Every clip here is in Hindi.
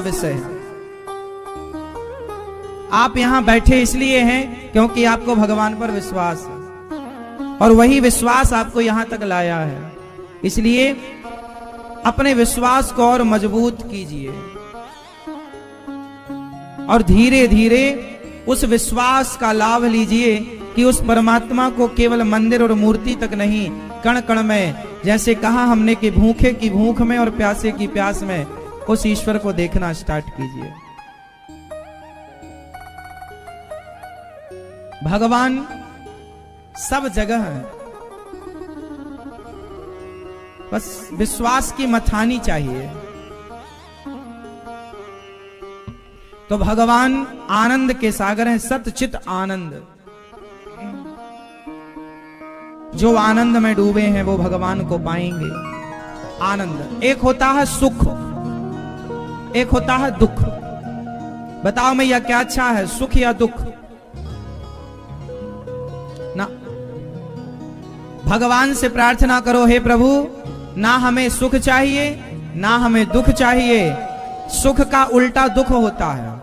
विषय है। आप यहां बैठे इसलिए हैं क्योंकि आपको भगवान पर विश्वास है और वही विश्वास आपको यहां तक लाया है। इसलिए अपने विश्वास को और मजबूत कीजिए और धीरे धीरे उस विश्वास का लाभ लीजिए कि उस परमात्मा को केवल मंदिर और मूर्ति तक नहीं, कण कण में, जैसे कहा हमने कि भूखे की भूख में और प्यासे की प्यास में, उस ईश्वर को देखना स्टार्ट कीजिए। भगवान सब जगह है, बस विश्वास की मथानी चाहिए। तो भगवान आनंद के सागर हैं, सत चित आनंद। जो आनंद में डूबे हैं वो भगवान को पाएंगे। आनंद एक होता है सुख, एक होता है दुख। बताओ मैया क्या अच्छा है, सुख या दुख? ना, भगवान से प्रार्थना करो, हे प्रभु ना हमें सुख चाहिए ना हमें दुख चाहिए। सुख का उल्टा दुख होता है,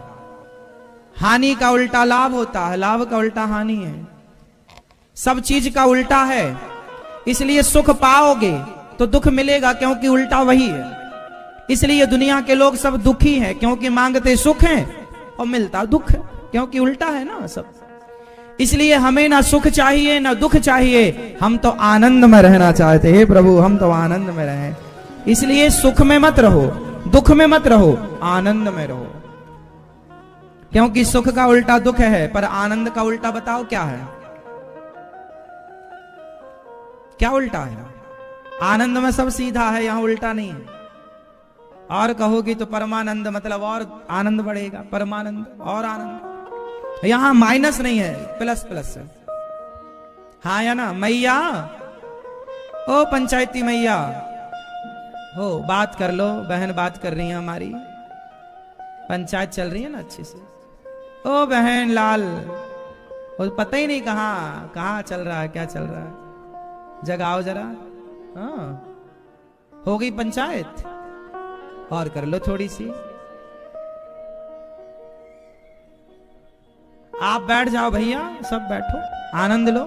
हानि का उल्टा लाभ होता है, लाभ का उल्टा हानि है। सब चीज का उल्टा है, इसलिए सुख पाओगे तो दुख मिलेगा क्योंकि उल्टा वही है। इसलिए दुनिया के लोग सब दुखी हैं क्योंकि मांगते सुख हैं और मिलता दुख है, क्योंकि उल्टा है ना सब। इसलिए हमें ना सुख चाहिए ना दुख चाहिए, हम तो आनंद में रहना चाहते हैं। प्रभु हम तो आनंद में रहें, इसलिए सुख में मत रहो, दुख में मत रहो, आनंद में रहो। क्योंकि सुख का उल्टा दुख है, पर आनंद का उल्टा बताओ क्या है? क्या उल्टा है? आनंद में सब सीधा है, यहां उल्टा नहीं है। और कहोगी तो परमानंद, मतलब और आनंद बढ़ेगा, परमानंद और आनंद। यहां माइनस नहीं है, प्लस प्लस है। हाँ या ना मैया? ओ पंचायती मैया हो, बात कर लो, बहन बात कर रही है, हमारी पंचायत चल रही है ना अच्छे से। ओ बहन लाल, वो पता ही नहीं कहाँ कहाँ चल रहा है, क्या चल रहा है, जगाओ जरा। हाँ हो गई पंचायत, और कर लो थोड़ी सी। आप बैठ जाओ भैया, सब बैठो, आनंद लो,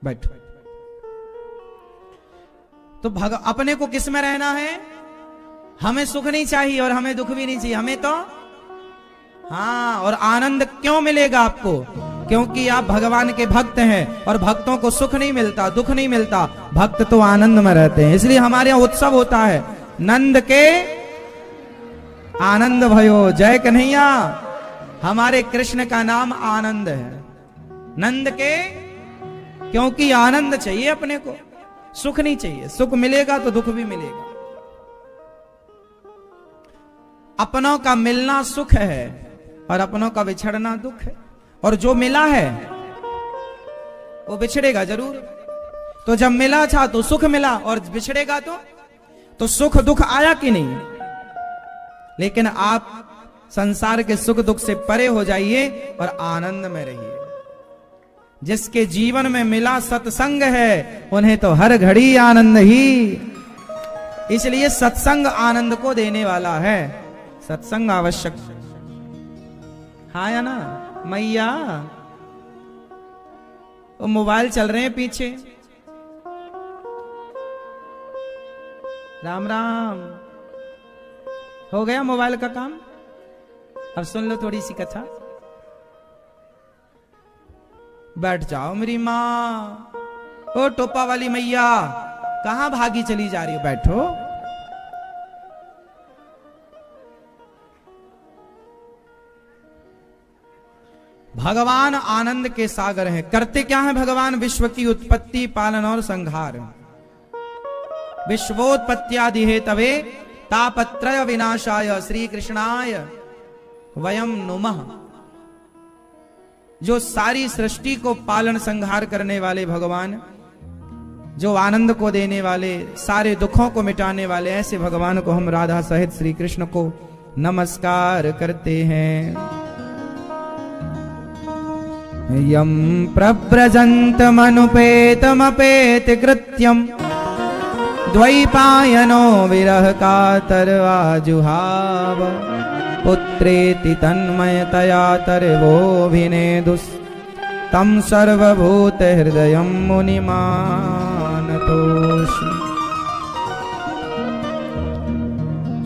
बैठो। तो अपने को किस में रहना है? हमें सुख नहीं चाहिए और हमें दुख भी नहीं चाहिए, हमें तो हाँ। और आनंद क्यों मिलेगा आपको? क्योंकि आप भगवान के भक्त हैं और भक्तों को सुख नहीं मिलता, दुख नहीं मिलता, भक्त तो आनंद में रहते हैं। इसलिए हमारे यहाँ उत्सव होता है, नंद के आनंद भयो जय कन्हैया। हमारे कृष्ण का नाम आनंद है, नंद के, क्योंकि आनंद चाहिए अपने को, सुख नहीं चाहिए। सुख मिलेगा तो दुख भी मिलेगा। अपनों का मिलना सुख है और अपनों का बिछड़ना दुख है। और जो मिला है वो बिछड़ेगा जरूर। तो जब मिला था तो सुख मिला, और बिछड़ेगा तो सुख दुख आया कि नहीं? लेकिन आप संसार के सुख दुख से परे हो जाइए और आनंद में रहिए। जिसके जीवन में मिला सत्संग है, उन्हें तो हर घड़ी आनंद ही। इसलिए सत्संग आनंद को देने वाला है, सत्संग आवश्यक। हाँ या ना मैया? वो मोबाइल चल रहे हैं पीछे। राम राम, हो गया मोबाइल का काम? अब सुन लो थोड़ी सी कथा, बैठ जाओ मेरी माँ। ओ टोपा वाली मैया, कहां भागी चली जा रही हो? बैठो। भगवान आनंद के सागर हैं। करते क्या है भगवान? विश्व की उत्पत्ति, पालन और संहार। विश्वोत्पत्त्यादि हेतवे तापत्रय विनाशाय श्री कृष्णाय वयम नुमः। जो सारी सृष्टि को पालन संहार करने वाले भगवान, जो आनंद को देने वाले, सारे दुखों को मिटाने वाले, ऐसे भगवान को हम राधा सहित श्री कृष्ण को नमस्कार करते हैं। यम प्रव्रजन्तमनुपेतमपेत कृत्यम द्वैपायनो विरह कातर आजुहाव पुत्रेति तन्मयतया तर्वोऽभिनेदुस् तम सर्वभूत हृदयं मुनिमानतोऽस्मि।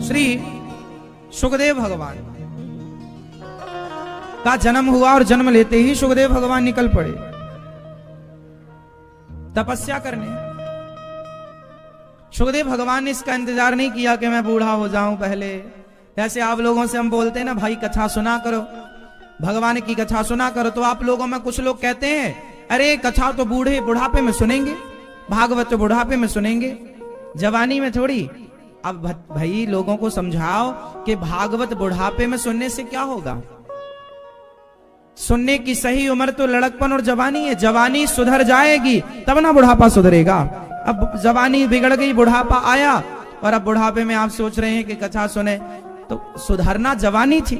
श्री सुखदेव भगवान का जन्म हुआ और जन्म लेते ही सुखदेव भगवान निकल पड़े तपस्या करने। सुखदेव भगवान ने इसका इंतजार नहीं किया कि मैं बूढ़ा हो जाऊं पहले। जैसे आप लोगों से हम बोलते हैं ना, भाई कथा सुना करो, भगवान की कथा सुना करो, तो आप लोगों में कुछ लोग कहते हैं अरे कथा तो बुढ़ापे में सुनेंगे, भागवत तो बुढ़ापे में सुनेंगे, जवानी में थोड़ी। अब भाई लोगों को समझाओ कि भागवत बुढ़ापे में सुनने से क्या होगा। सुनने की सही उम्र तो लड़कपन और जवानी है। जवानी सुधर जाएगी तब ना बुढ़ापा सुधरेगा। अब जवानी बिगड़ गई, बुढ़ापा आया, और अब बुढ़ापे में आप सोच रहे हैं कि कथा सुने, तो सुधरना जवानी थी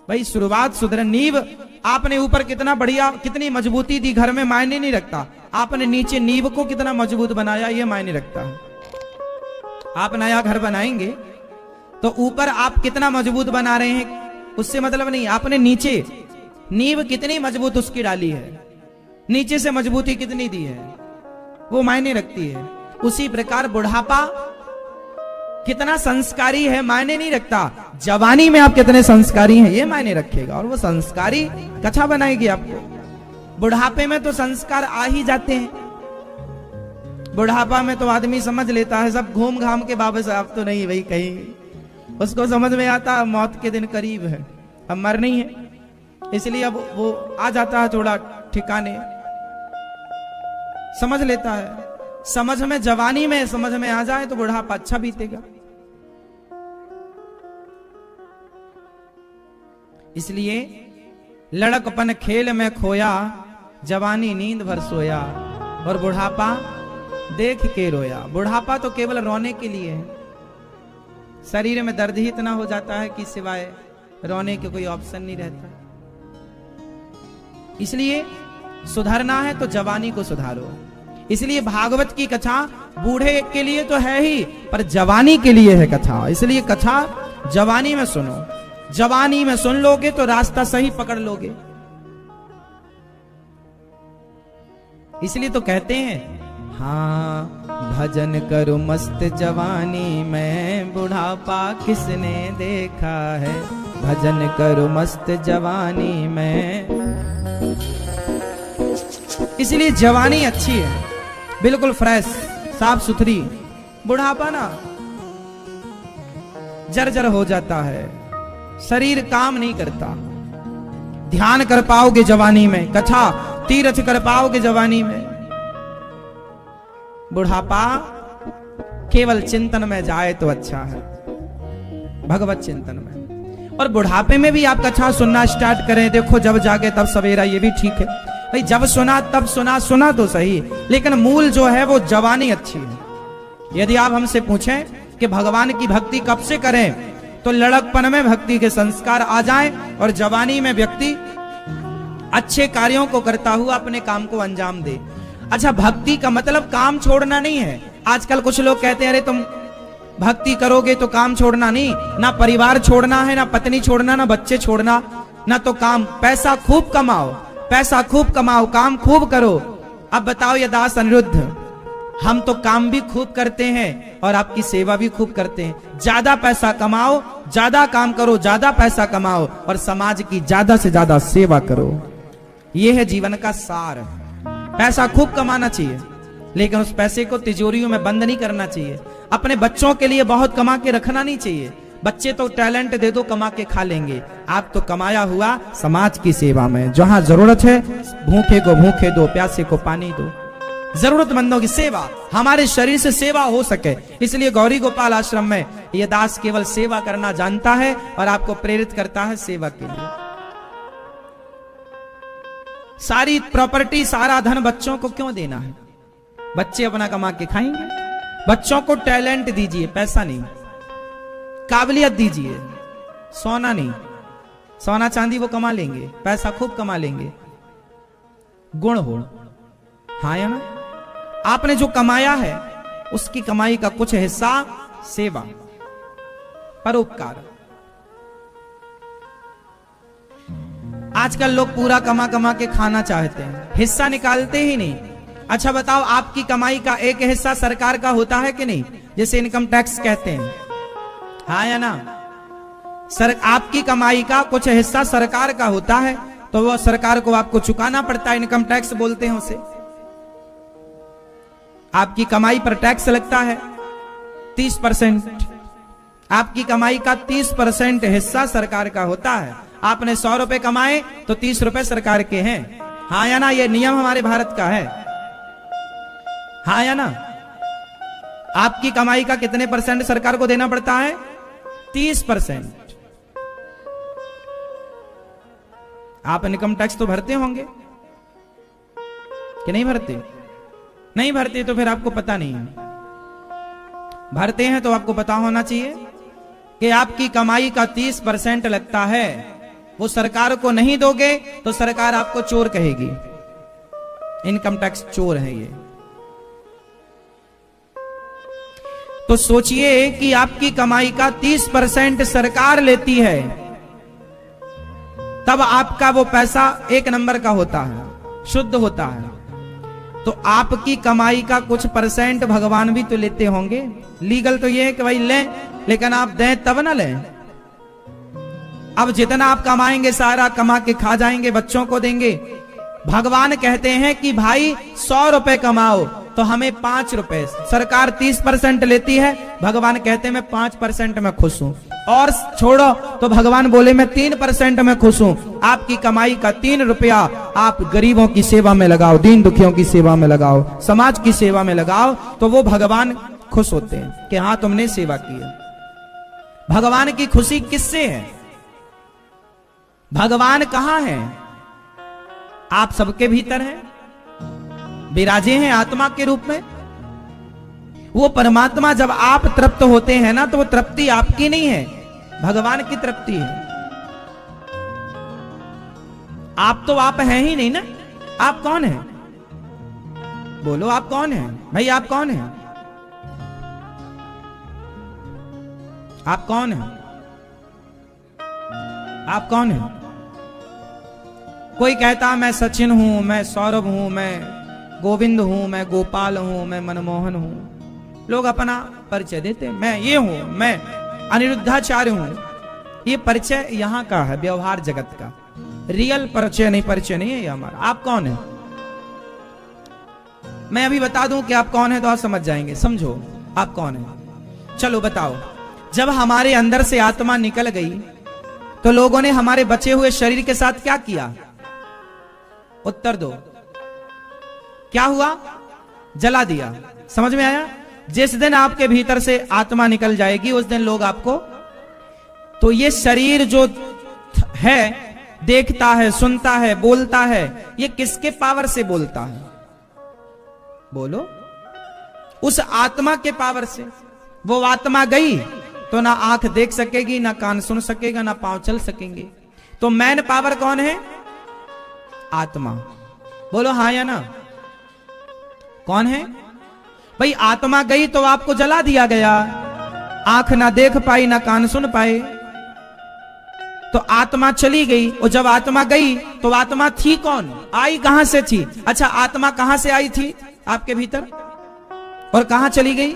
भाई। शुरुआत सुधर, नींव आपने ऊपर कितना बढ़िया, कितनी मजबूती दी, घर में मायने नहीं रखता। आपने नीचे नींव को कितना मजबूत बनाया, ये मायने रखता है। आप नया घर बनाएंगे तो ऊपर आप कितना मजबूत बना रहे हैं उससे मतलब नहीं, आपने नीचे नींव कितनी मजबूत उसकी डाली है, नीचे से मजबूती कितनी दी है, वो मायने रखती है। उसी प्रकार बुढ़ापा कितना संस्कारी है मायने नहीं रखता, जवानी में आप कितने संस्कारी हैं ये मायने रखेगा। और वो संस्कारी कथा बनाएगी आपको। बुढ़ापे में तो संस्कार आ ही जाते हैं। बुढ़ापा में तो आदमी समझ लेता है सब घूम घाम के, बाबा साहब तो नहीं भाई, कहीं उसको समझ में आता मौत के दिन करीब है, अब मर नहीं है, इसलिए अब वो आ जाता है थोड़ा ठिकाने, समझ लेता है। समझ में, जवानी में समझ में आ जाए तो बुढ़ापा अच्छा बीतेगा। इसलिए लड़कपन खेल में खोया, जवानी नींद भर सोया, और बुढ़ापा देख के रोया। बुढ़ापा तो केवल रोने के लिए है। शरीर में दर्द ही इतना हो जाता है कि सिवाय रोने के कोई ऑप्शन नहीं रहता। इसलिए सुधरना है तो जवानी को सुधारो। इसलिए भागवत की कथा बूढ़े के लिए तो है ही, पर जवानी के लिए है कथा। इसलिए कथा जवानी में सुनो। जवानी में सुन लोगे तो रास्ता सही पकड़ लोगे। इसलिए तो कहते हैं, हाँ भजन करो मस्त जवानी में, बुढ़ापा किसने देखा है। भजन करो मस्त जवानी में। इसलिए जवानी अच्छी है, बिल्कुल फ्रेश, साफ सुथरी। बुढ़ापा ना जर्जर हो जाता है, शरीर काम नहीं करता। ध्यान कर पाओगे जवानी में, कथा तीर्थ कर पाओगे जवानी में। बुढ़ापा केवल चिंतन में जाए तो अच्छा है, भगवत चिंतन में। और बुढ़ापे में भी आप कथा सुनना स्टार्ट करें, देखो जब जागे तब सवेरा, ये भी ठीक है भाई। जब सुना तब सुना, सुना तो सही, लेकिन मूल जो है वो जवानी अच्छी है। यदि आप हमसे पूछें कि भगवान की भक्ति कब से करें, तो लड़कपन में भक्ति के संस्कार आ जाएं और जवानी में व्यक्ति अच्छे कार्यों को करता हुआ अपने काम को अंजाम दे। अच्छा, भक्ति का मतलब काम छोड़ना नहीं है। आजकल कुछ लोग कहते हैं अरे तुम भक्ति करोगे तो काम छोड़ना नहीं, ना परिवार छोड़ना है, ना पत्नी छोड़ना, ना बच्चे छोड़ना, ना तो काम। पैसा खूब कमाओ, पैसा खूब कमाओ, काम खूब करो। अब बताओ ये दास अनिरुद्ध, हम तो काम भी खूब करते हैं और आपकी सेवा भी खूब करते हैं। ज्यादा पैसा कमाओ, ज्यादा काम करो, ज्यादा पैसा कमाओ और समाज की ज्यादा से ज्यादा सेवा करो। यह है जीवन का सार। पैसा खूब कमाना चाहिए, लेकिन उस पैसे को तिजोरियों में बंद नहीं करना चाहिए। अपने बच्चों के लिए बहुत कमा के रखना नहीं चाहिए। बच्चे तो टैलेंट दे दो, कमा के खा लेंगे। आप तो कमाया हुआ समाज की सेवा में, जहां जरूरत है भूखे को भूखे दो, प्यासे को पानी दो। जरूरतमंदों की सेवा, हमारे शरीर से सेवा हो सके। इसलिए गौरी गोपाल आश्रम में यह दास केवल सेवा करना जानता है और आपको प्रेरित करता है सेवा के लिए। सारी प्रॉपर्टी, सारा धन बच्चों को क्यों देना है? बच्चे अपना कमा के खाएंगे। बच्चों को टैलेंट दीजिए, पैसा नहीं। काबिलियत दीजिए, सोना नहीं। सोना चांदी वो कमा लेंगे, पैसा खूब कमा लेंगे। गुण हो, हाँ या ना? आपने जो कमाया है उसकी कमाई का कुछ हिस्सा सेवा, परोपकार। आजकल लोग पूरा कमा कमा के खाना चाहते हैं, हिस्सा निकालते ही नहीं। अच्छा बताओ, आपकी कमाई का एक हिस्सा सरकार का होता है कि नहीं, जिसे इनकम टैक्स कहते हैं, हाँ या ना? आपकी कमाई का कुछ हिस्सा सरकार का होता है, तो वो सरकार को आपको चुकाना पड़ता है, इनकम टैक्स बोलते हैं उसे। आपकी कमाई पर टैक्स लगता है 30%। आपकी कमाई का 30% हिस्सा सरकार का होता है। आपने 100 रुपए कमाए तो 30 रुपए सरकार के हैं, हाँ या ना? ये नियम हमारे भारत का है, हाँ या ना? आपकी कमाई का कितने % सरकार को देना पड़ता है? 30%। आप इनकम टैक्स तो भरते होंगे कि नहीं भरते? नहीं भरते तो फिर आपको पता नहीं है। भरते हैं तो आपको पता होना चाहिए कि आपकी कमाई का 30% लगता है, वो सरकार को नहीं दोगे तो सरकार आपको चोर कहेगी, इनकम टैक्स चोर है ये। तो सोचिए कि आपकी कमाई का 30% सरकार लेती है, तब आपका वो पैसा एक नंबर का होता है, शुद्ध होता है। तो आपकी कमाई का कुछ % भगवान भी तो लेते होंगे। लीगल तो ये है कि भाई लें, लेकिन आप दें तब ना लें। अब जितना आप कमाएंगे सारा कमा के खा जाएंगे, बच्चों को देंगे। भगवान कहते हैं कि भाई 100 रुपए कमाओ तो हमें 5 रुपए, सरकार 30% लेती है, भगवान कहते हैं मैं 5% में खुश हूं। और छोड़ो तो भगवान बोले मैं 3% में खुश हूं। आपकी कमाई का 3 रुपया आप गरीबों की सेवा में लगाओ, दीन दुखियों की सेवा में लगाओ, समाज की सेवा में लगाओ, तो वो भगवान खुश होते हैं कि हाँ तुमने सेवा की है। भगवान की खुशी किससे है? भगवान कहां है? आप सबके भीतर हैं, विराजे हैं आत्मा के रूप में। वो परमात्मा जब आप तृप्त होते हैं ना, तो वो तृप्ति आपकी नहीं है, भगवान की तृप्ति है। आप तो आप हैं ही नहीं ना। आप कौन हैं? बोलो आप कौन हैं भाई? आप कौन हैं? आप कौन हैं? आप कौन हैं? कोई कहता मैं सचिन हूं, मैं सौरभ हूं, मैं गोविंद हूं, मैं गोपाल हूं, मैं मनमोहन हूं। लोग अपना परिचय देते हैं, मैं ये हूं, मैं अनिरुद्धाचार्य हूं। ये परिचय यहां का है, व्यवहार जगत का, रियल परिचय नहीं है ये हमारा। आप कौन है? मैं अभी बता दूं कि आप कौन है तो आप समझ जाएंगे। समझो आप कौन है। चलो बताओ, जब हमारे अंदर से आत्मा निकल गई तो लोगों ने हमारे बचे हुए शरीर के साथ क्या किया? उत्तर दो। क्या हुआ? जला दिया। समझ में आया? जिस दिन आपके भीतर से आत्मा निकल जाएगी उस दिन लोग आपको, तो ये शरीर जो है देखता है, सुनता है, बोलता है, ये किसके पावर से बोलता है? बोलो। उस आत्मा के पावर से। वो आत्मा गई तो ना आंख देख सकेगी, ना कान सुन सकेगा, ना पांव चल सकेंगे। तो मैन पावर कौन है? आत्मा। बोलो हाँ या ना? कौन है भाई? आत्मा गई तो आपको जला दिया गया, आंख ना देख पाई, ना कान सुन पाए, तो आत्मा चली गई। और जब आत्मा गई तो आत्मा थी कौन? आई कहां से थी? अच्छा, आत्मा कहां से आई थी आपके भीतर और कहां चली गई?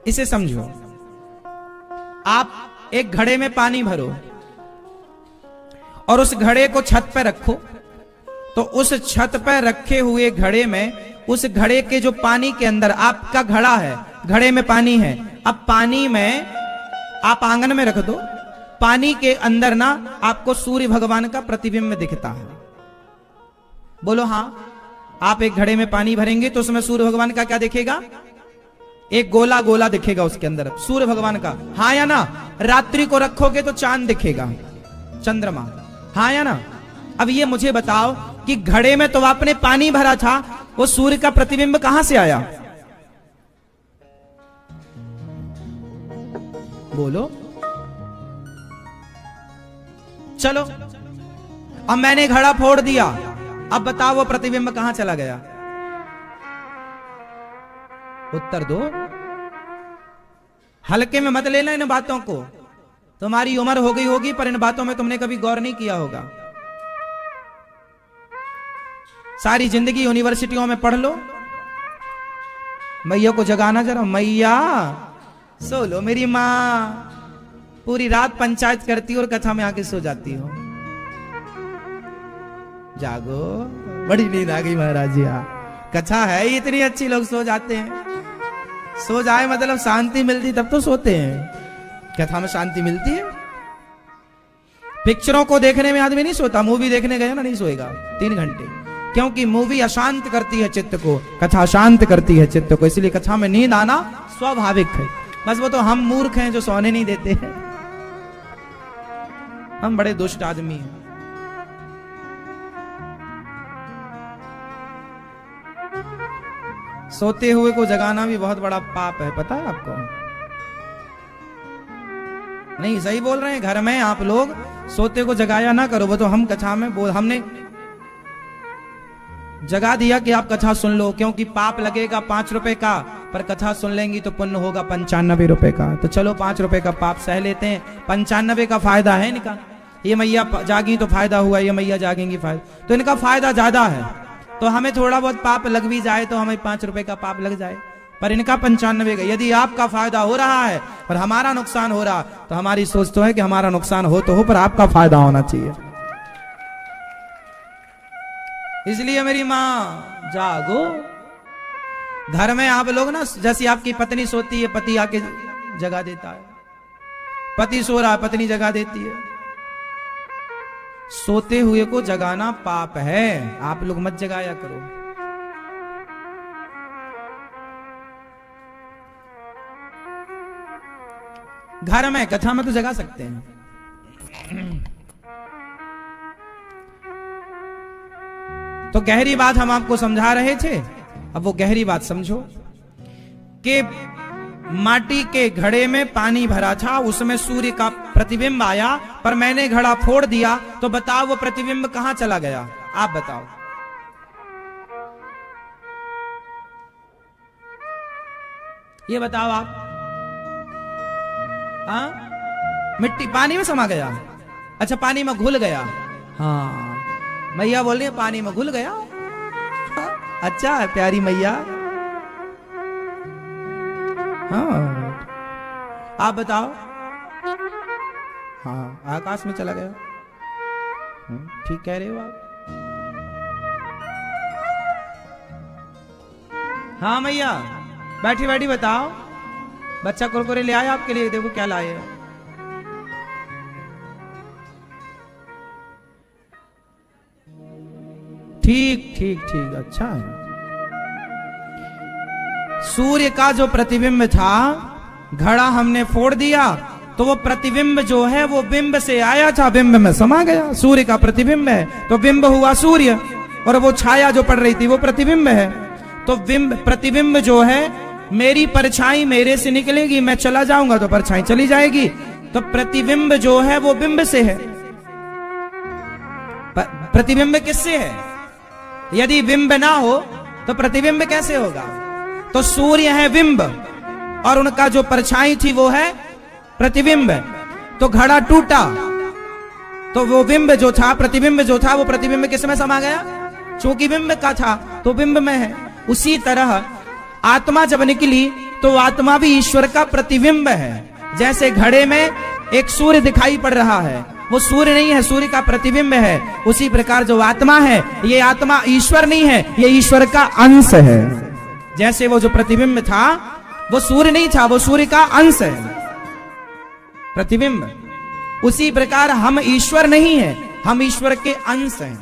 इसे समझो। आप एक घड़े में पानी भरो और उस घड़े को छत पर रखो, तो उस छत पर रखे हुए घड़े में, उस घड़े के जो पानी के अंदर, आपका घड़ा है, घड़े में पानी है। अब पानी में आप आंगन में रख दो, पानी के अंदर ना आपको सूर्य भगवान का प्रतिबिंब दिखता है। बोलो हाँ। आप एक घड़े में पानी भरेंगे तो उसमें सूर्य भगवान का क्या दिखेगा? एक गोला गोला दिखेगा उसके अंदर सूर्य भगवान का, हाँ या ना? रात्रि को रखोगे तो चांद दिखेगा, चंद्रमा, हाँ या ना? अब ये मुझे बताओ कि घड़े में तो आपने पानी भरा था, वो सूर्य का प्रतिबिंब कहां से आया? बोलो। चलो, अब मैंने घड़ा फोड़ दिया, अब बताओ वो प्रतिबिंब कहां चला गया? उत्तर दो। हल्के में मत लेना इन बातों को। तुम्हारी उम्र हो गई होगी पर इन बातों में तुमने कभी गौर नहीं किया होगा। सारी जिंदगी यूनिवर्सिटियों में पढ़ लो, मैया को जगाना जरा, मैया सो लो मेरी माँ, पूरी रात पंचायत करती हो और कथा में आके सो जाती हो। जागो, बड़ी नींद आ गई महाराज जी। कथा है ही इतनी अच्छी, लोग सो जाते हैं। सो जाए मतलब शांति मिलती तब तो सोते हैं। कथा में शांति मिलती है। पिक्चरों को देखने में आदमी नहीं सोता, मूवी देखने गए ना नहीं सोएगा 3 घंटे, क्योंकि मूवी अशांत करती है चित्त को, कथा शांत करती है चित्त को। इसलिए कथा में नींद आना स्वाभाविक है। बस वो तो हम मूर्ख हैं जो सोने नहीं देते हैं। हम बड़े दुष्ट आदमी हैं। सोते हुए को जगाना भी बहुत बड़ा पाप है, पता है आपको? नहीं, सही बोल रहे हैं। घर में आप लोग सोते को जगाया ना करो। वो तो हम कथा में हमने जगा दिया कि आप कथा सुन लो, क्योंकि पाप लगेगा 5 रुपए का, पर कथा सुन लेंगी तो पुण्य होगा 95 रुपए का। तो चलो 5 रुपए का पाप सह लेते हैं, 95 का फायदा है इनका। ये मैया जागी तो फायदा हुआ, ये मैया जागेंगी फायदा, तो इनका फायदा ज्यादा है। तो हमें थोड़ा बहुत पाप लग भी जाए तो हमें 5 रुपए का पाप लग जाए, पर इनका 95 का। यदि आपका फायदा हो रहा है और हमारा नुकसान हो रहा, तो हमारी सोच तो है कि हमारा नुकसान हो तो हो, पर आपका फायदा होना चाहिए। इसलिए मेरी माँ जागो। घर में आप लोग ना, जैसी आपकी पत्नी सोती है, पति आके जगा देता है। पति सो रहा है, पत्नी जगा देती है। सोते हुए को जगाना पाप है। आप लोग मत जगाया करो। घर में कथा में तो जगा सकते हैं। तो गहरी बात हम आपको समझा रहे थे। अब वो गहरी बात समझो कि माटी के घड़े में पानी भरा था, उसमें सूर्य का प्रतिबिंब आया, पर मैंने घड़ा फोड़ दिया, तो बताओ वो प्रतिबिंब कहां चला गया? आप बताओ। ये बताओ आप। मिट्टी पानी में समा गया। अच्छा, पानी में घुल गया। हाँ, मैया बोल रही है पानी में घुल गया। अच्छा है प्यारी मैया। हाँ, आप बताओ। हाँ, आकाश में चला गया। ठीक कह रहे हो आप। हाँ मैया, बैठी बैठी बताओ। बच्चा कुरकुरे ले आया आपके लिए, देखो क्या लाए। ठीक ठीक ठीक, अच्छा है। सूर्य का जो प्रतिबिंब था, घड़ा हमने फोड़ दिया, तो वो प्रतिबिंब जो है वो बिंब से आया था, बिंब में समा गया। सूर्य का प्रतिबिंब है तो बिंब हुआ सूर्य, और वो छाया जो पड़ रही थी वो प्रतिबिंब है। तो प्रतिबिंब जो है, मेरी परछाई मेरे से निकलेगी, मैं चला जाऊंगा तो परछाई चली जाएगी। तो प्रतिबिंब जो है वो बिंब से है। प्रतिबिंब किससे है? यदि बिंब ना हो तो प्रतिबिंब कैसे होगा? तो सूर्य है बिंब और उनका जो परछाई थी वो है प्रतिबिंब। तो घड़ा टूटा तो वो बिंब जो था, प्रतिबिंब जो था, वो प्रतिबिंब किस में समा गया? चूंकि बिंब का था तो बिंब में है। उसी तरह आत्मा जब निकली तो आत्मा भी ईश्वर का प्रतिबिंब है। जैसे घड़े में एक सूर्य दिखाई पड़ रहा है, वो सूर्य नहीं है, सूर्य का प्रतिबिंब है। उसी प्रकार जो आत्मा है, ये आत्मा ईश्वर नहीं है, ये ईश्वर का अंश है। जैसे वो जो प्रतिबिंब था वो सूर्य नहीं था, वो सूर्य का अंश है, प्रतिबिंब। उसी प्रकार हम ईश्वर नहीं है, हम ईश्वर के अंश हैं।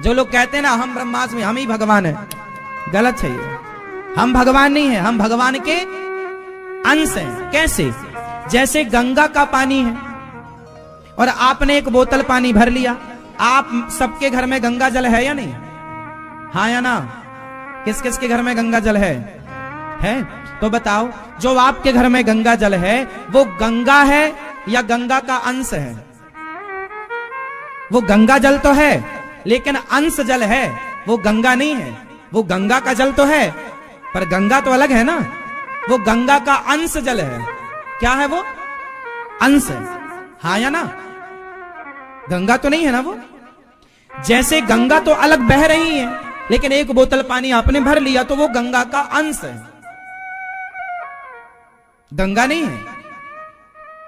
जो लोग कहते हैं ना हम ब्रह्मास्मि, हम ही भगवान है, गलत है ये। हम भगवान नहीं है, हम भगवान के अंश हैं। कैसे? जैसे गंगा का पानी है और आपने एक बोतल पानी भर लिया। आप सबके घर में गंगा जल है या नहीं? हाँ या ना? किस किस के घर में गंगा जल है? तो बताओ, जो आपके घर में गंगा जल है वो गंगा है या गंगा का अंश है? वो गंगा जल तो है लेकिन अंश जल है, वो गंगा नहीं है। वो गंगा का जल तो है पर गंगा तो अलग है ना, वो गंगा का अंश जल है। क्या है वो? अंश है। हाँ या ना? गंगा तो नहीं है ना वो। जैसे गंगा तो अलग बह रही है, लेकिन एक बोतल पानी आपने भर लिया तो वो गंगा का अंश है, गंगा नहीं है।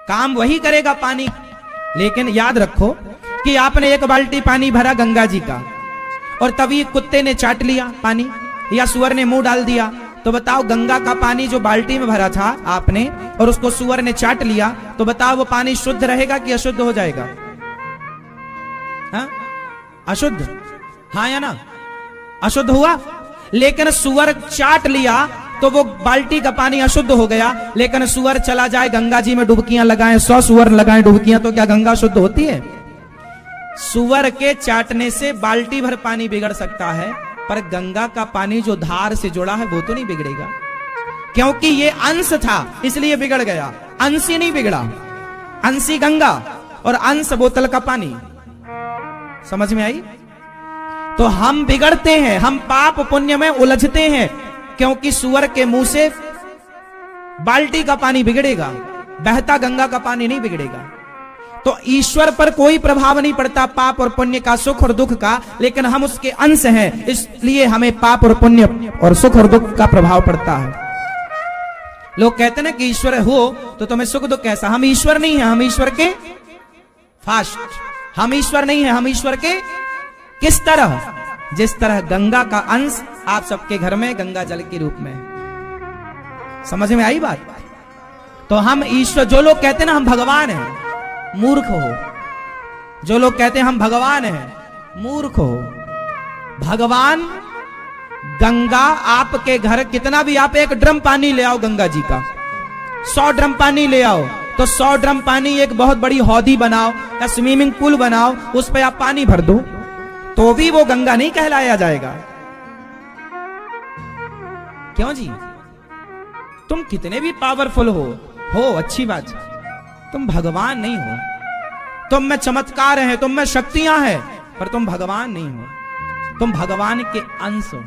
काम वही करेगा पानी, लेकिन याद रखो कि आपने एक बाल्टी पानी भरा गंगा जी का, और तभी कुत्ते ने चाट लिया पानी या सुअर ने मुंह डाल दिया, तो बताओ गंगा का पानी जो बाल्टी में भरा था आपने और उसको सुअर ने चाट लिया, तो बताओ वो पानी शुद्ध रहेगा कि अशुद्ध हो जाएगा? हाँ? अशुद्ध। हाँ या ना? अशुद्ध हुआ। लेकिन सुअर चाट लिया तो वो बाल्टी का पानी अशुद्ध हो गया। लेकिन सुअर चला जाए गंगा जी में डुबकियां लगाए, 100 सुअर लगाए डुबकियां, तो क्या गंगा शुद्ध होती है? सुअर के चाटने से बाल्टी भर पानी बिगड़ सकता है, पर गंगा का पानी जो धार से जुड़ा है वो तो नहीं बिगड़ेगा, क्योंकि ये अंश था इसलिए बिगड़ गया। अंशी नहीं बिगड़ा, अंशी गंगा और अंश बोतल का पानी। समझ में आई? तो हम बिगड़ते हैं, हम पाप पुण्य में उलझते हैं, क्योंकि सुअर के मुंह से बाल्टी का पानी बिगड़ेगा, बहता गंगा का पानी नहीं बिगड़ेगा। तो ईश्वर पर कोई प्रभाव नहीं पड़ता पाप और पुण्य का, सुख और दुख का, लेकिन हम उसके अंश हैं, इसलिए हमें पाप और पुण्य और सुख और दुख का प्रभाव पड़ता है। लोग कहते हैं कि ईश्वर हो तो तुम्हें सुख दुख कैसा? हम ईश्वर नहीं है, हम ईश्वर के फास्ट। हम ईश्वर नहीं है, हम ईश्वर के किस तरह? जिस तरह गंगा का अंश आप सबके घर में गंगा जल के रूप में। समझ में आई बात? तो हम ईश्वर, जो लोग कहते हैं ना हम भगवान हैं, मूर्ख हो। जो लोग कहते हैं हम भगवान हैं, मूर्ख हो। भगवान गंगा आपके घर, कितना भी आप एक ड्रम पानी ले आओ गंगा जी का, 100 ड्रम पानी ले आओ, तो 100 ड्रम पानी एक बहुत बड़ी हौदी बनाओ या स्विमिंग पूल बनाओ, उस पर आप पानी भर दो, तो भी वो गंगा नहीं कहलाया जाएगा। क्यों जी? तुम कितने भी पावरफुल हो अच्छी बात, तुम भगवान नहीं हो। तुम में चमत्कार है, तुम में शक्तियां हैं, पर तुम भगवान नहीं हो। तुम भगवान के अंश हो।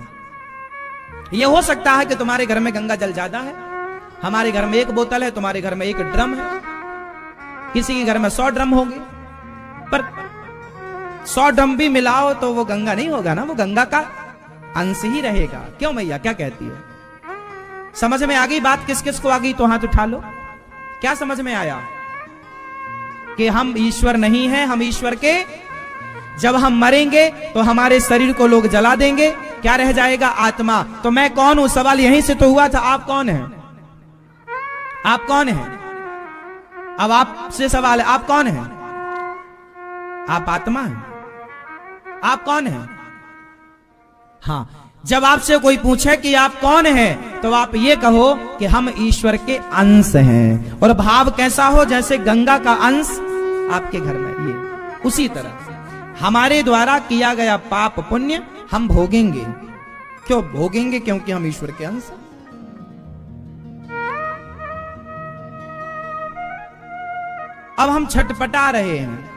यह हो सकता है कि तुम्हारे घर में गंगा जल ज्यादा है, हमारे घर में 1 बोतल है, तुम्हारे घर में 1 ड्रम है, किसी के घर में 100 ड्रम होंगे, पर 100 ड्रम भी मिलाओ तो वो गंगा नहीं होगा ना, वो गंगा का अंश ही रहेगा। क्यों मैया, क्या कहती है? समझ में आ गई बात? किस किस को आ गई तो हाथ उठा लो। क्या समझ में आया? कि हम ईश्वर नहीं हैं, हम ईश्वर के, जब हम मरेंगे तो हमारे शरीर को लोग जला देंगे, क्या रह जाएगा? आत्मा। तो मैं कौन हूं? सवाल यहीं से तो हुआ था, आप कौन हैं? आप कौन हैं? अब आपसे सवाल है, आप कौन हैं? आप आत्मा हैं। आप कौन हैं? हाँ, जब आपसे कोई पूछे कि आप कौन हैं, तो आप ये कहो कि हम ईश्वर के अंश हैं। और भाव कैसा हो? जैसे गंगा का अंश आपके घर में, ये उसी तरह हमारे द्वारा किया गया पाप पुण्य हम भोगेंगे। क्यों भोगेंगे? क्योंकि हम ईश्वर के अंश हैं। अब हम छटपटा रहे हैं,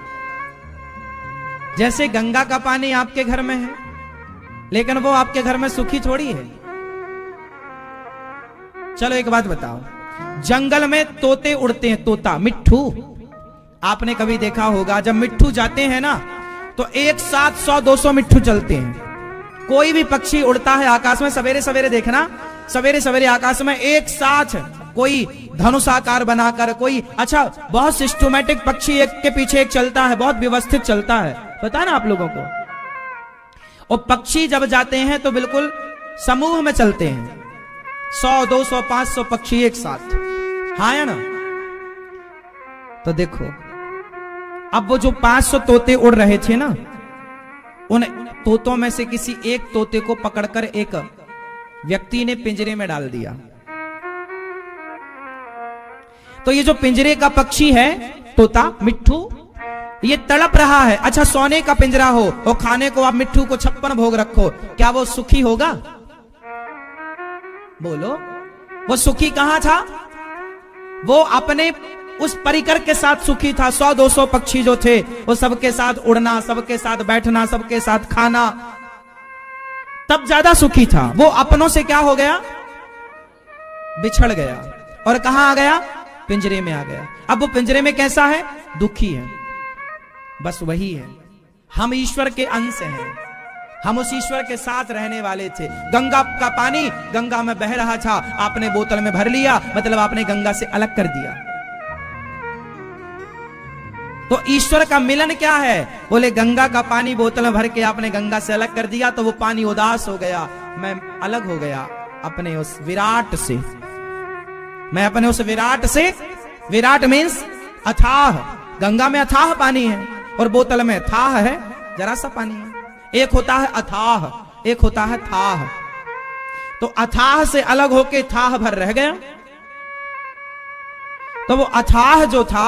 जैसे गंगा का पानी आपके घर में है, लेकिन वो आपके घर में सुखी थोड़ी है। चलो एक बात बताओ, जंगल में तोते उड़ते हैं, तोता, मिट्ठू, आपने कभी देखा होगा, जब मिट्ठू जाते हैं ना तो एक साथ 100-200 मिट्ठू चलते हैं। कोई भी पक्षी उड़ता है आकाश में, सवेरे सवेरे देखना, सवेरे सवेरे आकाश में एक साथ कोई धनुषाकार बनाकर, कोई अच्छा बहुत सिस्टमैटिक पक्षी एक के पीछे एक चलता है, बहुत व्यवस्थित चलता है, पता है ना आप लोगों को। और पक्षी जब जाते हैं तो बिल्कुल समूह में चलते हैं, 100-200 500 पक्षी एक साथ। हाँ या ना? तो देखो, अब वो जो 500 तोते उड़ रहे थे ना, उन तोतों में से किसी एक तोते को पकड़कर एक व्यक्ति ने पिंजरे में डाल दिया। तो ये जो पिंजरे का पक्षी है, तोता, मिट्ठू, ये तड़प रहा है। अच्छा, सोने का पिंजरा हो और खाने को आप मिट्ठू को 56 भोग रखो, क्या वो सुखी होगा? बोलो, वो सुखी कहां था? वो अपने उस परिकर के साथ सुखी था। 100-200 पक्षी जो थे, वो सबके साथ उड़ना, सबके साथ बैठना, सबके साथ खाना, तब ज्यादा सुखी था। वो अपनों से क्या हो गया? बिछड़ गया और कहां आ गया? पिंजरे में आ गया। अब वो पिंजरे में कैसा है? दुखी है। बस वही है, हम ईश्वर के अंश हैं, हम उस ईश्वर के साथ रहने वाले थे। गंगा का पानी गंगा में बह रहा था, आपने बोतल में भर लिया, मतलब आपने गंगा से अलग कर दिया। तो ईश्वर का मिलन क्या है? बोले गंगा का पानी बोतल में भर के आपने गंगा से अलग कर दिया, तो वो पानी उदास हो गया, मैं अलग हो गया अपने उस विराट से, मैं अपने उस विराट से। विराट मीन्स अथाह, गंगा में अथाह पानी है और बोतल में थाह है, जरा सा पानी है। एक होता है अथाह, एक होता है थाह। तो अथाह से अलग होके थाह भर रह गया। तो वो अथाह जो था,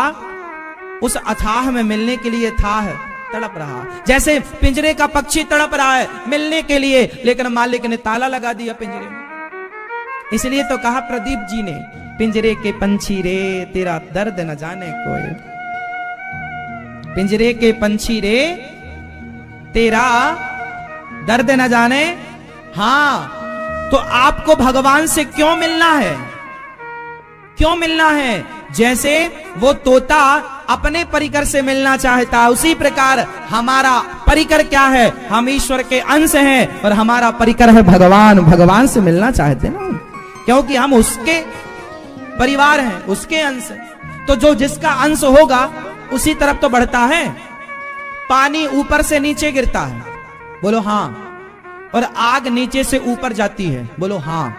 उस अथाह में मिलने के लिए थाह तड़प रहा, जैसे पिंजरे का पक्षी तड़प रहा है मिलने के लिए, लेकिन मालिक ने ताला लगा दिया पिंजरे में। इसलिए तो कहा प्रदीप जी ने, पिंजरे के पंछी रे तेरा दर्द न जाने कोई, पिंजरे के पंछी रे तेरा दर्द न जाने। हां, तो आपको भगवान से क्यों मिलना है? क्यों मिलना है? जैसे वो तोता अपने परिकर से मिलना चाहता है, उसी प्रकार हमारा परिकर क्या है? हम ईश्वर के अंश हैं और हमारा परिकर है भगवान। भगवान से मिलना चाहते ना, क्योंकि हम उसके परिवार हैं, उसके अंश हैं। तो जो जिसका अंश होगा उसी तरफ तो बढ़ता है। पानी ऊपर से नीचे गिरता है, बोलो हां, और आग नीचे से ऊपर जाती है, बोलो हां।